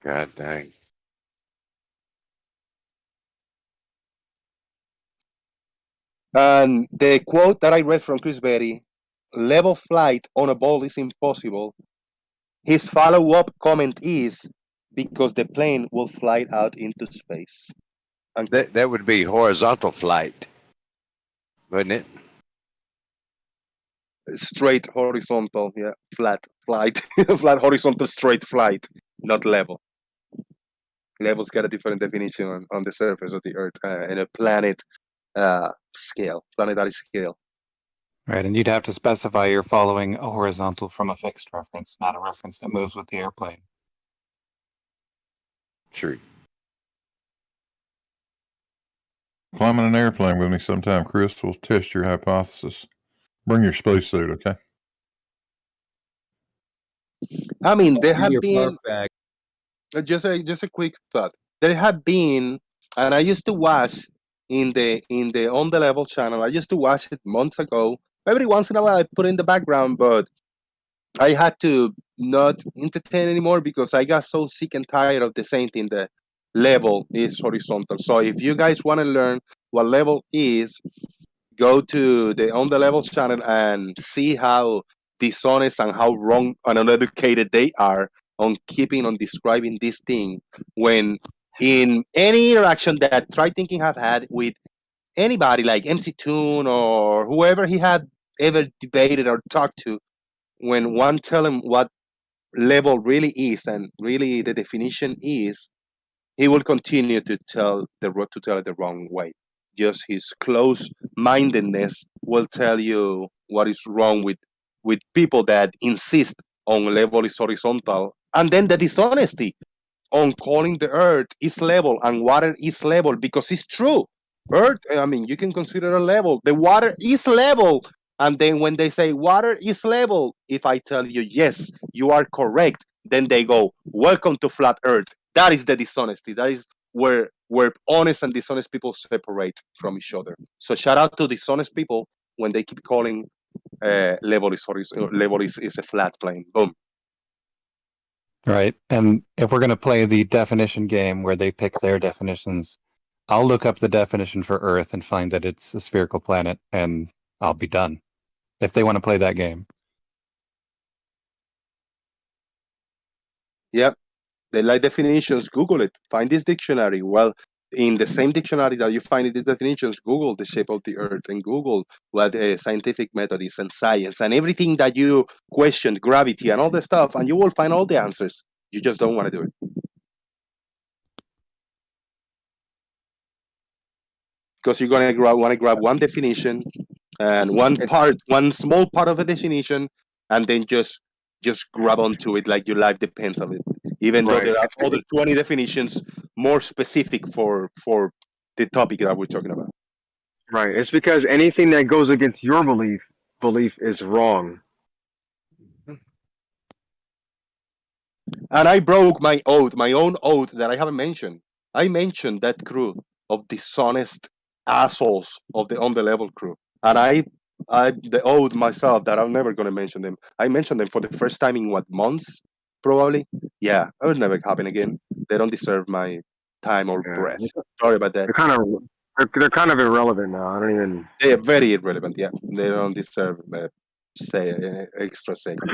God dang. And the quote that I read from Chris Berry, level flight on a ball is impossible. His follow-up comment is because the plane will fly out into space. And That would be horizontal flight, wouldn't it? straight horizontal, yeah, flat flight, flat horizontal straight flight, not level. Level's got a different definition on the surface of the Earth and a planet scale, planetary scale. Right, and you'd have to specify you're following a horizontal from a fixed reference, not a reference that moves with the airplane. True. Climb in an airplane with me sometime, Chris. We'll test your hypothesis. Bring your spacesuit, okay? I mean, there have Your been barf bag. just a quick thought. There have been, and I used to watch in the On the Level channel. I used to watch it months ago. Every once in a while, I put it in the background, but I had to not entertain anymore because I got so sick and tired of the same thing. The level is horizontal. So if you guys want to learn what level is, go to the On the Level channel and see how dishonest and how wrong and uneducated they are on keeping on describing this thing when in any interaction that Try Thinking have had with anybody like MC Toon or whoever he had ever debated or talked to, when one tell him what level really is and really the definition is, he will continue to tell it the wrong way. Just his close mindedness will tell you what is wrong with people that insist on level is horizontal, and then the dishonesty on calling the earth is level and water is level, because it's true. Earth, I mean, you can consider a level. The water is level. And then when they say water is level, if I tell you, yes, you are correct, then they go, welcome to flat earth. That is the dishonesty. That is where honest and dishonest people separate from each other. So shout out to dishonest people when they keep calling level is a flat plane. Boom. Right, and if we're going to play the definition game where they pick their definitions, I'll look up the definition for Earth and find that it's a spherical planet, and I'll be done. If they want to play that game. Yep. They like definitions. Google it. Find this dictionary. Well, in the same dictionary that you find the definitions, Google the shape of the earth and Google what a scientific method is and science and everything that you questioned, gravity and all the stuff, and you will find all the answers. You just don't want to do it. Because you're going to want to grab one definition and one small part of a definition, and then just grab onto it like your life depends on it. Even though there are other 20 definitions more specific for the topic that we're talking about. Right. It's because anything that goes against your belief is wrong. And I broke my oath, my own oath that I haven't mentioned. I mentioned that crew of dishonest assholes of the On the Level crew, and I the oath myself that I'm never gonna mention them. I mentioned them for the first time in what, months, probably. Yeah, it will never happen again. They don't deserve my time or breath. Sorry about that. They're kind of irrelevant now. I don't even. They're very irrelevant. Yeah, they don't deserve say an extra second.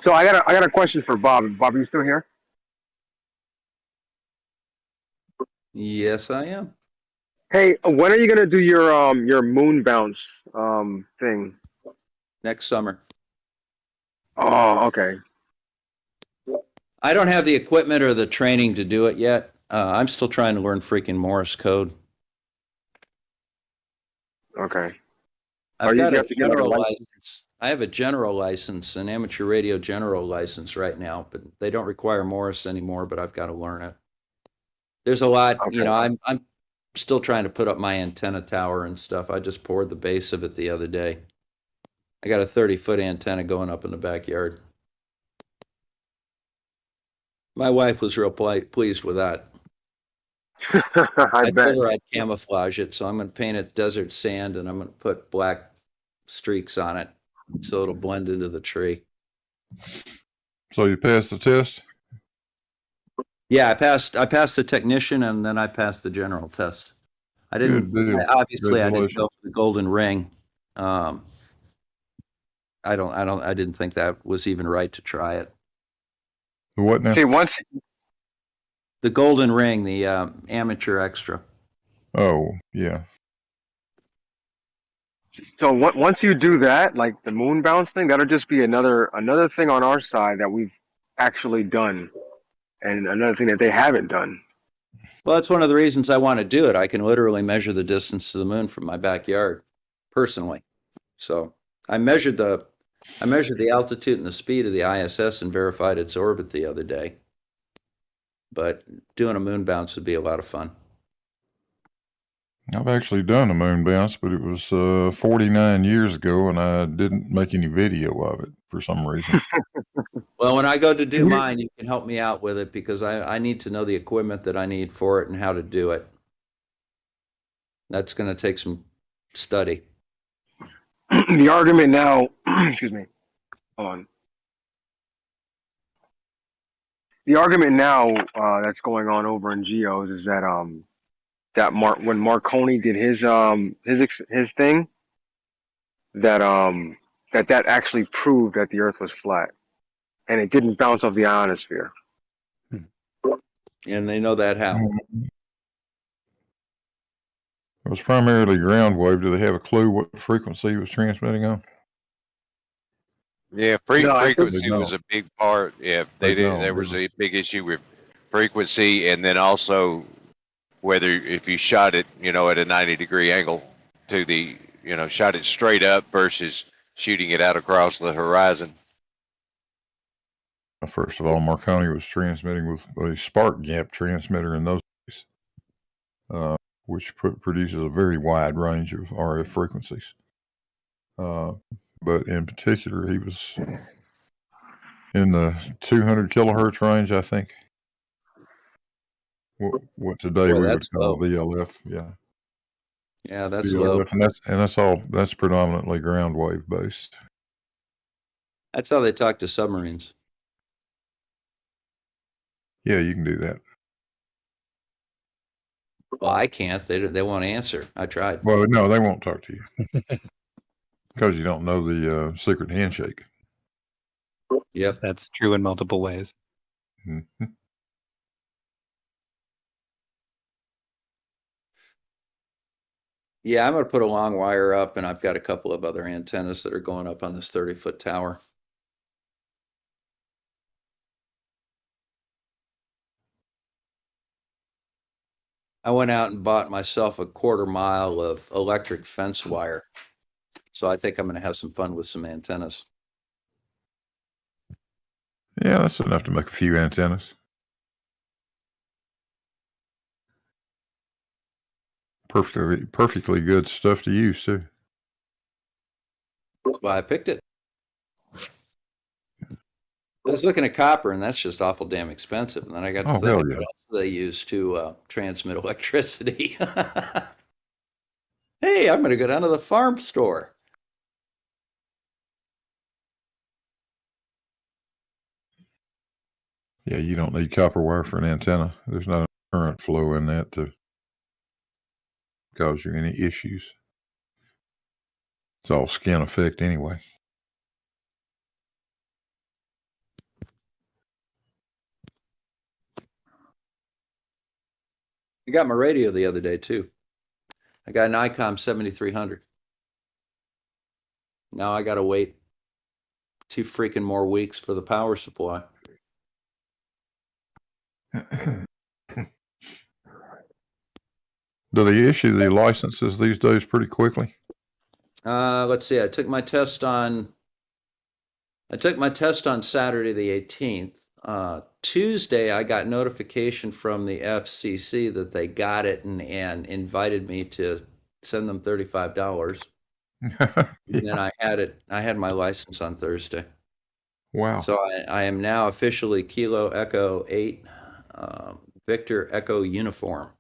So I got a question for Bob. Bob, are you still here? Yes, I am. Hey, when are you gonna do your moon bounce thing? Next summer. Oh, okay. I don't have the equipment or the training to do it yet. I'm still trying to learn freaking Morse code. Okay. I've got a general license. I have a general license, an amateur radio general license right now, but they don't require Morse anymore, but I've got to learn it. There's a lot, Okay. I'm still trying to put up my antenna tower and stuff. I just poured the base of it the other day. I got a 30-foot antenna going up in the backyard. My wife was real pleased with that. I told her I'd camouflage it, so I'm going to paint it desert sand, and I'm going to put black streaks on it so it'll blend into the tree. So you passed the test? Yeah, I passed the technician, and then I passed the general test. I didn't. Obviously, I didn't go for the golden ring. I didn't think that was even right to try it. What now? See, once the golden ring, the amateur extra. Oh, yeah. So once you do that, like the moon bounce thing, that'll just be another thing on our side that we've actually done, and another thing that they haven't done. Well, that's one of the reasons I want to do it. I can literally measure the distance to the moon from my backyard, personally. So I measured the altitude and the speed of the ISS and verified its orbit the other day. But doing a moon bounce would be a lot of fun. I've actually done a moon bounce, but it was 49 years ago, and I didn't make any video of it for some reason. Well, when I go to do mine, you can help me out with it because I need to know the equipment that I need for it and how to do it. That's going to take some study. The argument now, excuse me, hold on. The argument now that's going on over in Geos is that when Marconi did his thing, that actually proved that the Earth was flat, and it didn't bounce off the ionosphere. And they know that how? It was primarily ground wave. Do they have a clue what frequency he was transmitting on? Yeah, No, frequency was a big part. Yeah, They didn't. don't, There do was they? a big issue with frequency, and then also whether if you shot it, at a 90-degree angle to the, shot it straight up versus shooting it out across the horizon. First of all, Marconi was transmitting with a spark gap transmitter in those days, which produces a very wide range of RF frequencies. But in particular, he was in the 200 kilohertz range, I think. What today we would call VLF, yeah. Yeah, that's VLF, low. that's predominantly ground wave based. That's how they talk to submarines. Yeah, you can do that. Well, I can't. They won't answer. I tried. Well, no, they won't talk to you because you don't know the secret handshake. Yep, That's true in multiple ways. Mm-hmm. Yeah, I'm going to put a long wire up, and I've got a couple of other antennas that are going up on this 30-foot tower. I went out and bought myself a 1/4 mile of electric fence wire. So I think I'm going to have some fun with some antennas. Yeah, that's enough to make a few antennas. Perfectly good stuff to use too. That's why I picked it. I was looking at copper, and that's just awful damn expensive. And then I got to thinking what else they use to transmit electricity. Hey, I'm going to go down to the farm store. Yeah, you don't need copper wire for an antenna. There's not a current flow in that to cause you any issues. It's all skin effect anyway. I got my radio the other day too. I got an ICOM 7300. Now I got to wait 2 freaking more weeks for the power supply. Do they issue the licenses these days pretty quickly? Let's see. I took my test on Saturday the 18th. Tuesday, I got notification from the FCC that they got it and invited me to send them $35. Yeah. And then I had my license on Thursday. Wow. So I am now officially Kilo Echo 8, Victor Echo Uniform.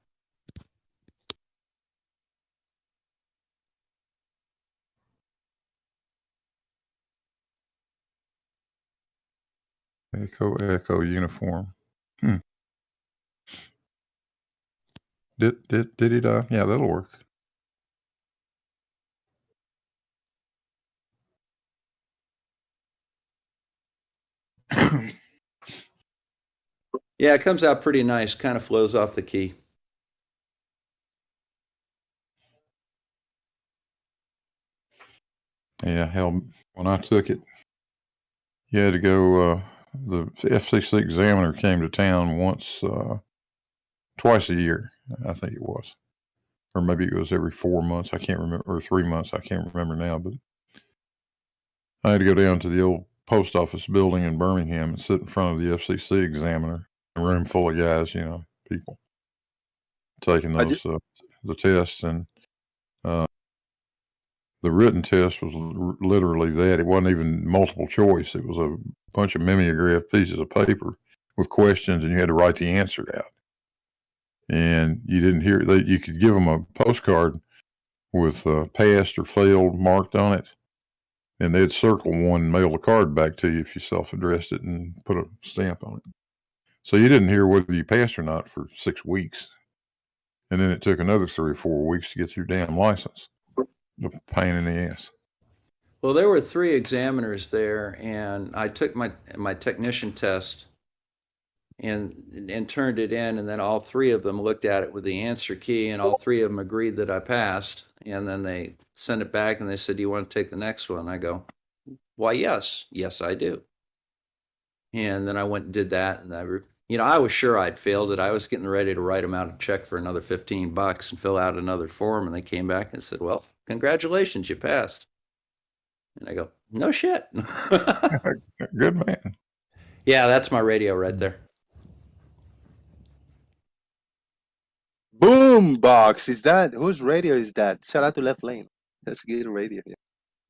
Echo uniform. Did it? Yeah, that'll work. Yeah, it comes out pretty nice. Kind of flows off the key. Yeah, hell, when I took it, you had to go. The FCC examiner came to town once, twice a year, I think it was. Or maybe it was every 4 months. I can't remember, or 3 months. I can't remember now. But I had to go down to the old post office building in Birmingham and sit in front of the FCC examiner, a room full of guys, people taking those the tests, and the written test was literally that. It wasn't even multiple choice. It was a bunch of mimeographed pieces of paper with questions, and you had to write the answer out. And you didn't hear that. You could give them a postcard with passed or failed marked on it, and they'd circle one and mail the card back to you if you self-addressed it and put a stamp on it. So you didn't hear whether you passed or not for 6 weeks. And then it took another 3 or 4 weeks to get your damn license. A pain in the ass. Well, there were 3 examiners there, and I took my technician test and turned it in, and then all 3 of them looked at it with the answer key, and all 3 of them agreed that I passed. And then they sent it back, and they said, "Do you want to take the next one?" I go, "Why, yes, I do." And then I went and did that, and I was sure I'd failed it. I was getting ready to write them out a check for another $15 and fill out another form, and they came back and said, "Well, congratulations, you passed." And I go, "No shit." Good man. Yeah, that's my radio right there. Boom box. Is that whose radio is that? Shout out to Left Lane. That's good radio.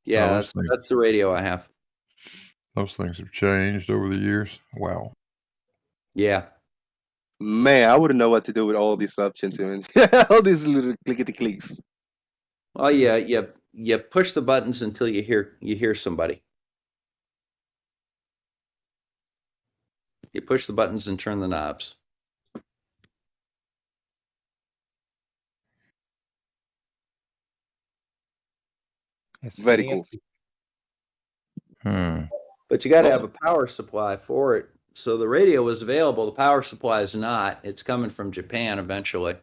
Yeah, that's the radio I have. Those things have changed over the years. Wow. Yeah. Man, I wouldn't know what to do with all these options. All these little clickety clicks. Well, yeah, you push the buttons until you hear somebody. You push the buttons and turn the knobs. It's very cool. But you got to have a power supply for it. So the radio was available. The power supply is not. It's coming from Japan eventually.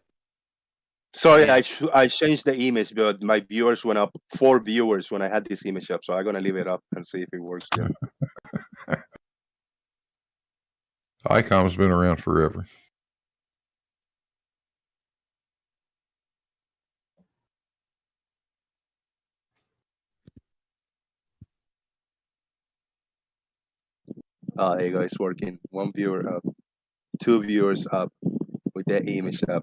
Sorry, I changed the image, but my viewers went up 4 viewers when I had this image up. So I'm gonna leave it up and see if it works. Yeah. ICOM's been around forever. There you go. It's working. 1 viewer up, 2 viewers up with that image up.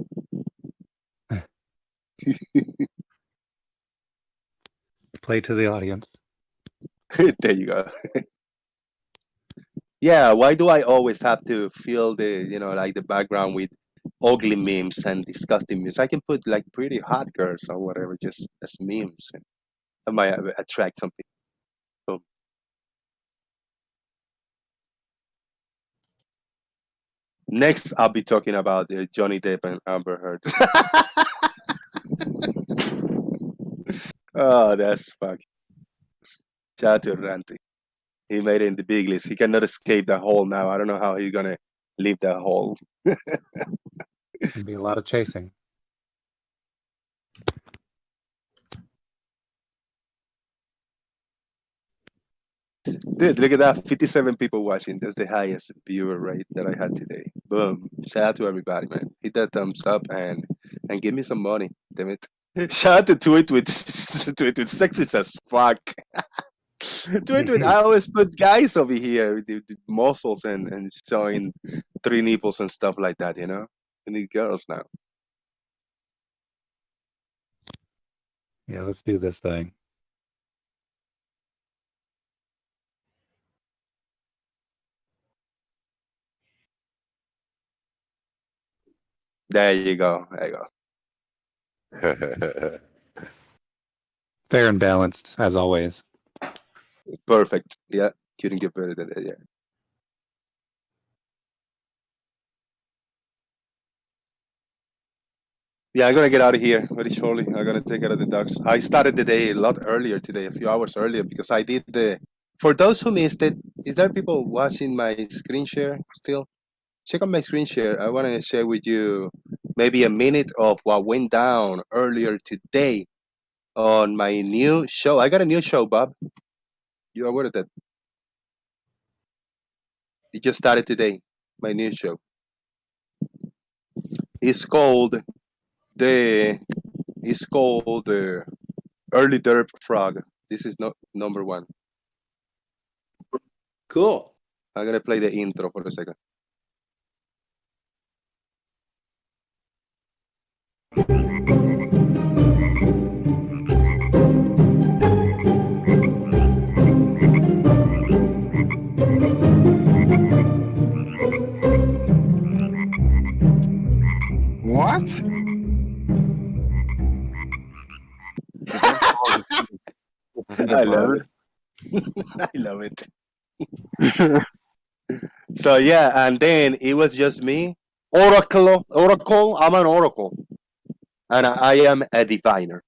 Play to the audience. There you go. Yeah, why do I always have to fill the, like the background with ugly memes and disgusting memes? I can put like pretty hot girls or whatever, just as memes. That might attract some people. So, next, I'll be talking about Johnny Depp and Amber Heard. Oh, that's fucking. Shout out to Ranty. He made it in the big list. He cannot escape that hole now. I don't know how he's gonna leave that hole. It'd be a lot of chasing. Dude, look at that. 57 people watching. That's the highest viewer rate that I had today. Boom. Shout out to everybody, man. Hit that thumbs up and give me some money. Damn it. Shout out to Tweet with sexist as fuck. Tweet with I always put guys over here with the muscles and showing 3 nipples and stuff like that, We need girls now. Yeah, let's do this thing. There you go. There you go. Fair and balanced, as always. Perfect. Yeah, couldn't get better than that. Yeah. Yeah, I'm gonna get out of here very shortly. I'm gonna take out of the dogs. I started the day a lot earlier today, a few hours earlier, because I did the. For those who missed it, is there people watching my screen share still? Check out my screen share. I want to share with you maybe a minute of what went down earlier today on my new show. I got a new show, Bob. You are aware of that? It just started today, my new show. It's called the early derp frog. This is not number one. Cool. I'm gonna play the intro for a second. What? The I love bird? it. I love it. So yeah, and then it was just me. Oracle. I'm an oracle, and I am a diviner.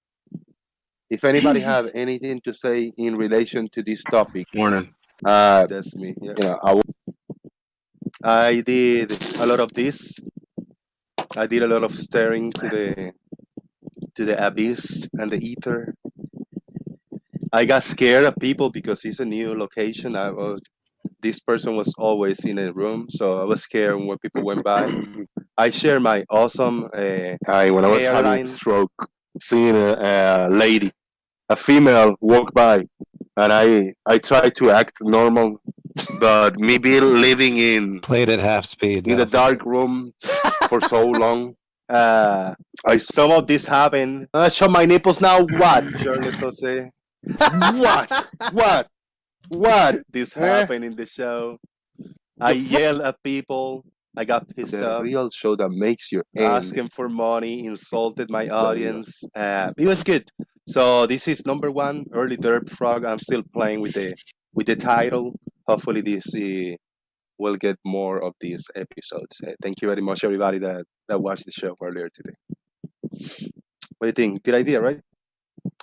If anybody have anything to say in relation to this topic, Morning. that's me. Yeah. I did a lot of this. I did a lot of staring to the abyss and the ether. I got scared of people because it's a new location. This person was always in a room, so I was scared when people went by. I share my awesome When I was having a hairline, stroke, seeing a lady, a female walk by, and I tried to act normal, but me be living Played at half speed. in the Alpha. dark room for so long. some of this happened. I show my nipples now. What, Shirley Sose? What? What? This Eh? happened in the show. I yelled at people. I got pissed The off. real show that makes your Asking for money, insulted my It's unreal. audience. It was good. So this is number one, early derp frog. I'm still playing with the title. Hopefully this will get more of these episodes. Thank you very much, everybody that watched the show earlier today. What do you think? Good idea, right?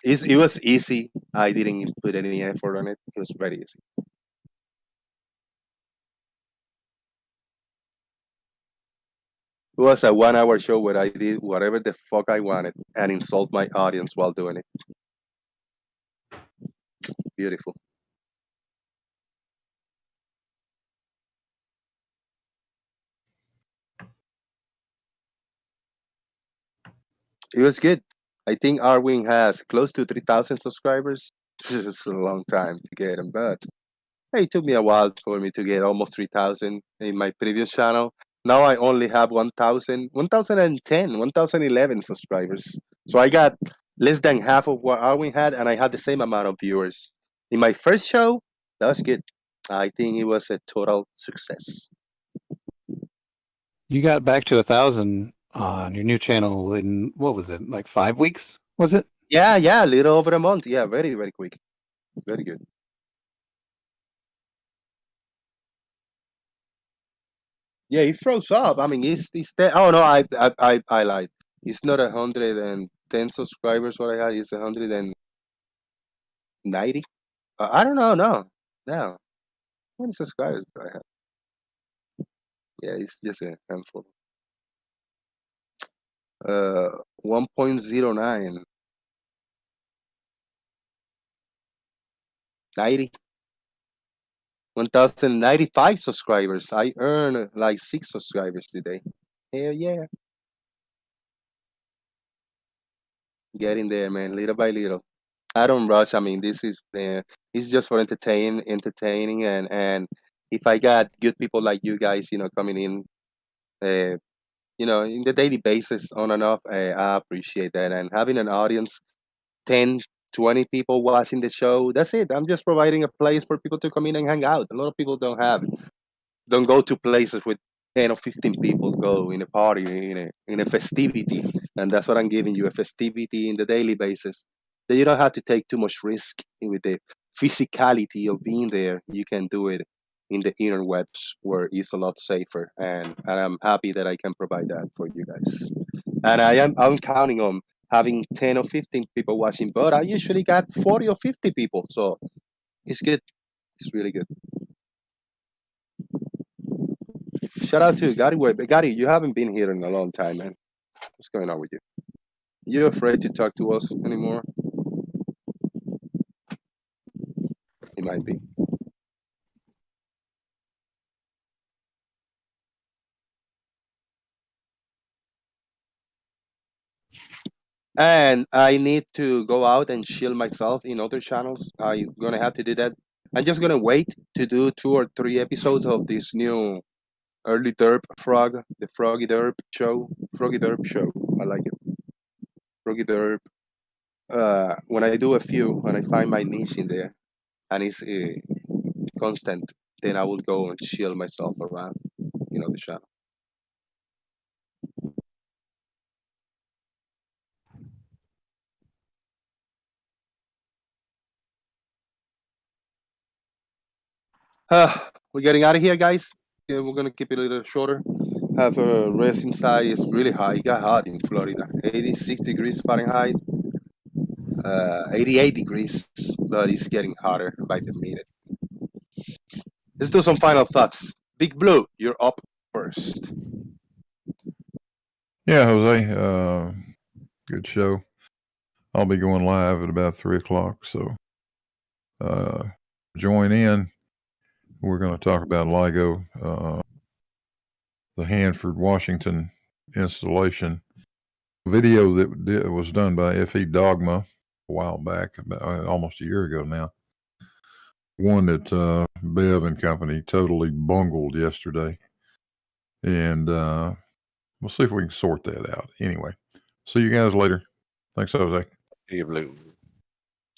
It was easy. I didn't put any effort on it. It was very easy. It was a 1 hour show where I did whatever the fuck I wanted and insult my audience while doing it. Beautiful. It was good. I think Arwing has close to 3,000 subscribers. It's a long time to get them, but it took me a while for me to get almost 3,000 in my previous channel. Now I only have 1,000, 1,010, 1,011 subscribers. So I got less than half of what Arwin had, and I had the same amount of viewers. In my first show, that was good. I think it was a total success. You got back to 1,000 on your new channel in, what was it, like 5 weeks? Was it? Yeah, a little over a month. Yeah, very, very quick. Very good. Yeah, it froze up. I mean, oh no, I lied. It's not 110 subscribers. What I had is 190. I don't know. No. How many subscribers do I have? Yeah, it's just a handful. 1.09. 90. 1,095 subscribers. I earned like 6 subscribers today. Hell yeah. Getting there, man, little by little. I don't rush. I mean, this is it's just for entertaining, and if I got good people like you guys, coming in, in the daily basis on and off, I appreciate that. And having an audience, 10, 20 people watching the show, that's it. I'm just providing a place for people to come in and hang out. A lot of people don't go to places with 10 or 15 people go in a party, in a festivity. And that's what I'm giving you, a festivity in the daily basis. That you don't have to take too much risk with the physicality of being there. You can do it in the interwebs where it's a lot safer. And I'm happy that I can provide that for you guys. And I'm counting on having 10 or 15 people watching, but I usually got 40 or 50 people. So it's good. It's really good. Shout out to Gary Webb. Gary, you haven't been here in a long time, man. What's going on with you? You afraid to talk to us anymore? He might be. and I need to go out and shield myself in other channels. I'm gonna have to do that. I'm just gonna wait to do 2 or 3 episodes of this new early derp frog, the Froggy Derp show. Froggy Derp show. I like it. Froggy Derp. When I do a few, when I find my niche in there, and it's constant, then I will go and shield myself around, the channel. We're getting out of here, guys. Yeah, we're gonna keep it a little shorter. Have a rest inside. It's really hot. It got hot in Florida. 86 degrees Fahrenheit. 88 degrees, but it's getting hotter by the minute. Let's do some final thoughts. Big Blue, you're up first. Yeah, Jose, good show. I'll be going live at about 3:00, so join in. We're going to talk about LIGO, the Hanford, Washington installation. Video that was done by FE Dogma a while back, almost a year ago now. One that Bev and company totally bungled yesterday. And we'll see if we can sort that out. Anyway, see you guys later. Thanks, Jose. See you, Blue.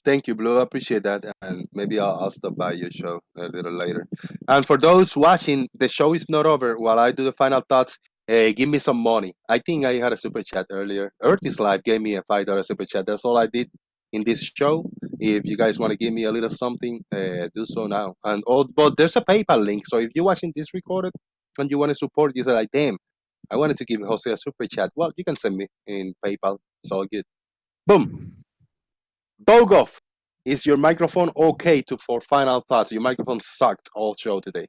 Thank you, Blue. I appreciate that. And maybe I'll stop by your show a little later. And for those watching, the show is not over. While I do the final thoughts, give me some money. I think I had a super chat earlier. Earth is Live gave me a $5 super chat. That's all I did in this show. If you guys want to give me a little something, do so now. But there's a PayPal link. So if you're watching this recorded and you want to support, you say like, damn, I wanted to give Jose a super chat. Well, you can send me in PayPal. It's all good. Boom. Bogov, is your microphone okay for final thoughts? Your microphone sucked all show today.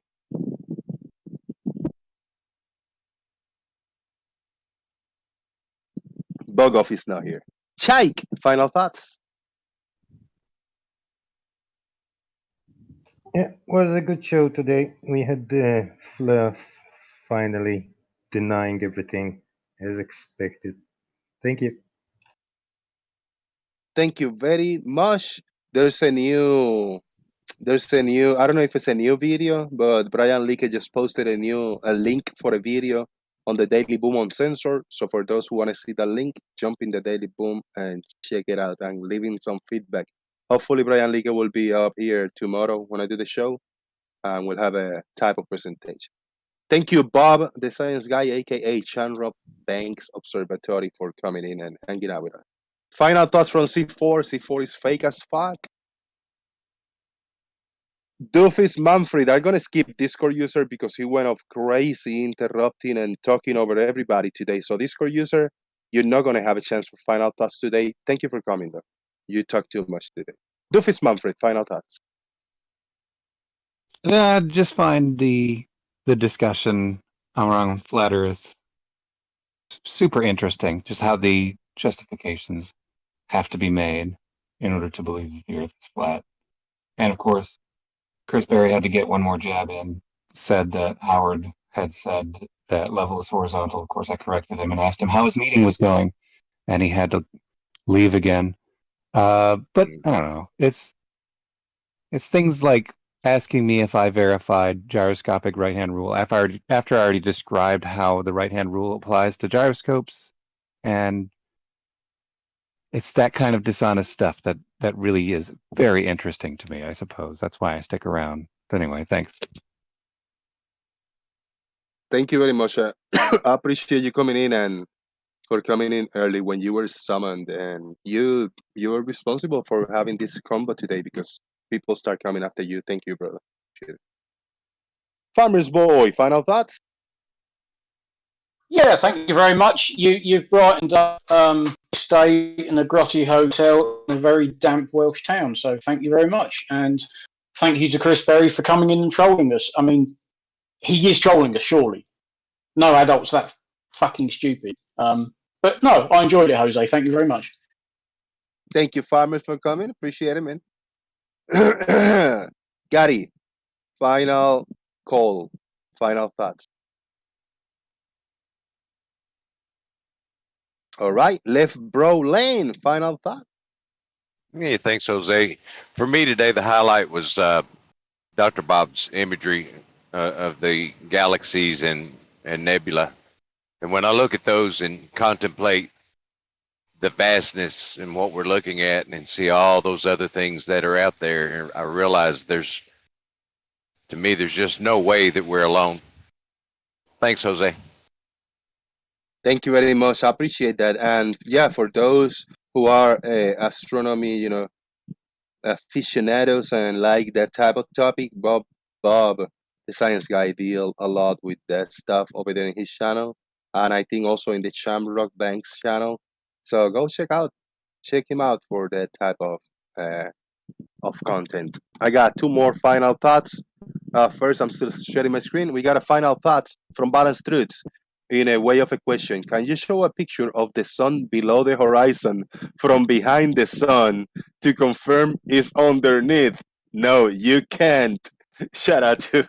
Bogov is not here. Chaik, final thoughts? Yeah, it was a good show today. We had Fluff finally denying everything as expected. Thank you. Thank you very much. There's a new, I don't know if it's a new video, but Brian Leakey just posted a link for a video on the Daily Boom on Sensor. So for those who want to see the link, jump in the Daily Boom and check it out and leave in some feedback. Hopefully Brian Leakey will be up here tomorrow when I do the show, and we'll have a type of presentation. Thank you, Bob, the science guy, aka Chanrop Banks Observatory, for coming in and hanging out with us. Final thoughts from C4. C4 is fake as fuck. Doofus Manfred, I'm gonna skip Discord user because he went off crazy, interrupting and talking over everybody today. So Discord user, you're not gonna have a chance for final thoughts today. Thank you for coming though. You talked too much today. Doofus Manfred, final thoughts. I just find the discussion around flat Earth super interesting. Just how the justifications have to be made in order to believe that the Earth is flat. And of course, Chris Berry had to get one more jab in. Said that Howard had said that level is horizontal. Of course, I corrected him and asked him how his meeting was going, and he had to leave again. But I don't know. It's things like asking me if I verified gyroscopic right-hand rule after I already described how the right-hand rule applies to gyroscopes, and it's that kind of dishonest stuff that really is very interesting to me, I suppose. That's why I stick around. But anyway, thanks. Thank you very much. I appreciate you coming in and for coming in early when you were summoned, and you were responsible for having this combo today because people start coming after you. Thank you, brother. Appreciate it. Farmer's Boy, final thoughts? Yeah, thank you very much. You've brightened up stay in a grotty hotel in a very damp Welsh town. So thank you very much, and thank you to Chris Berry for coming in and trolling us. I mean, he is trolling us, surely. No adults that fucking stupid. But no, I enjoyed it, Jose. Thank you very much. Thank you, Farmers, for coming. Appreciate it, man. Gary, final call, final thoughts. All right, left bro lane. Final thought. Yeah, thanks, Jose. For me today, the highlight was Dr. Bob's imagery of the galaxies and nebula. And when I look at those and contemplate the vastness and what we're looking at and see all those other things that are out there, I realize there's just no way that we're alone. Thanks, Jose. Thank you very much. I appreciate that. And yeah, for those who are astronomy, aficionados and like that type of topic, Bob, the science guy, deal a lot with that stuff over there in his channel, and I think also in the Shamrock Banks channel. So go check him out for that type of content. I got two more final thoughts. First, I'm still sharing my screen. We got a final thought from Balance Truths in a way of a question. Can you show a picture of the sun below the horizon from behind the sun to confirm it's underneath? No, you can't. Shout out to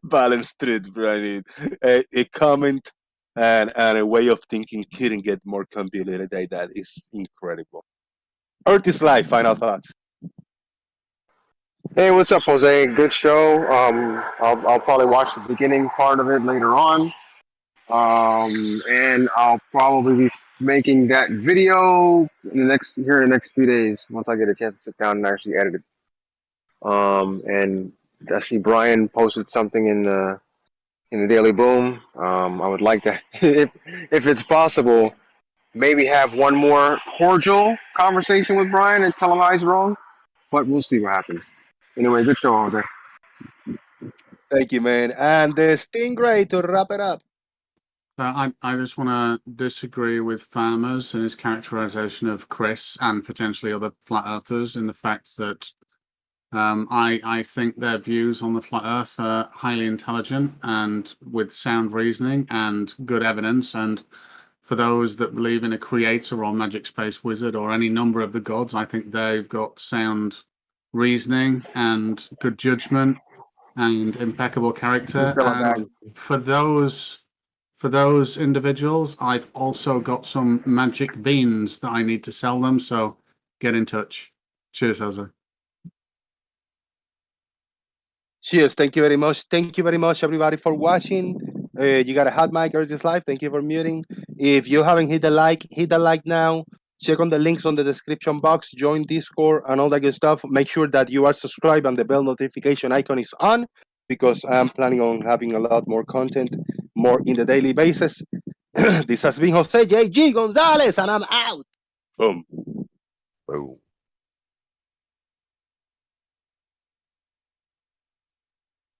Balance Truths, Brian. A comment and a way of thinking couldn't get more convoluted than that. Is incredible. Earth is Life, final thoughts. Hey, what's up, Jose? Good show. I'll probably watch the beginning part of it later on. And I'll probably be making that video in the next few days once I get a chance to sit down and actually edit it. And I see Brian posted something in the Daily Boom. I would like to, if it's possible, maybe have one more cordial conversation with Brian and tell him I was wrong. But we'll see what happens. Anyway, good show, Jose. Thank you, man. And the Stingray to wrap it up. I just want to disagree with Farmers and his characterization of Chris and potentially other flat earthers in the fact that I think their views on the flat earth are highly intelligent and with sound reasoning and good evidence. And for those that believe in a creator or magic space wizard or any number of the gods, I think they've got sound reasoning and good judgment and impeccable character. And for those individuals, I've also got some magic beans that I need to sell them. So get in touch. Cheers, Jose. Cheers. Thank you very much. Thank you very much, everybody, for watching. You got a hot mic, Earth is Live. Thank you for muting. If you haven't hit the like now. Check on the links on the description box. Join Discord and all that good stuff. Make sure that you are subscribed and the bell notification icon is on because I'm planning on having a lot more content, more in the daily basis. This has been Jose J.G. Gonzalez, and I'm out. Boom. Boom.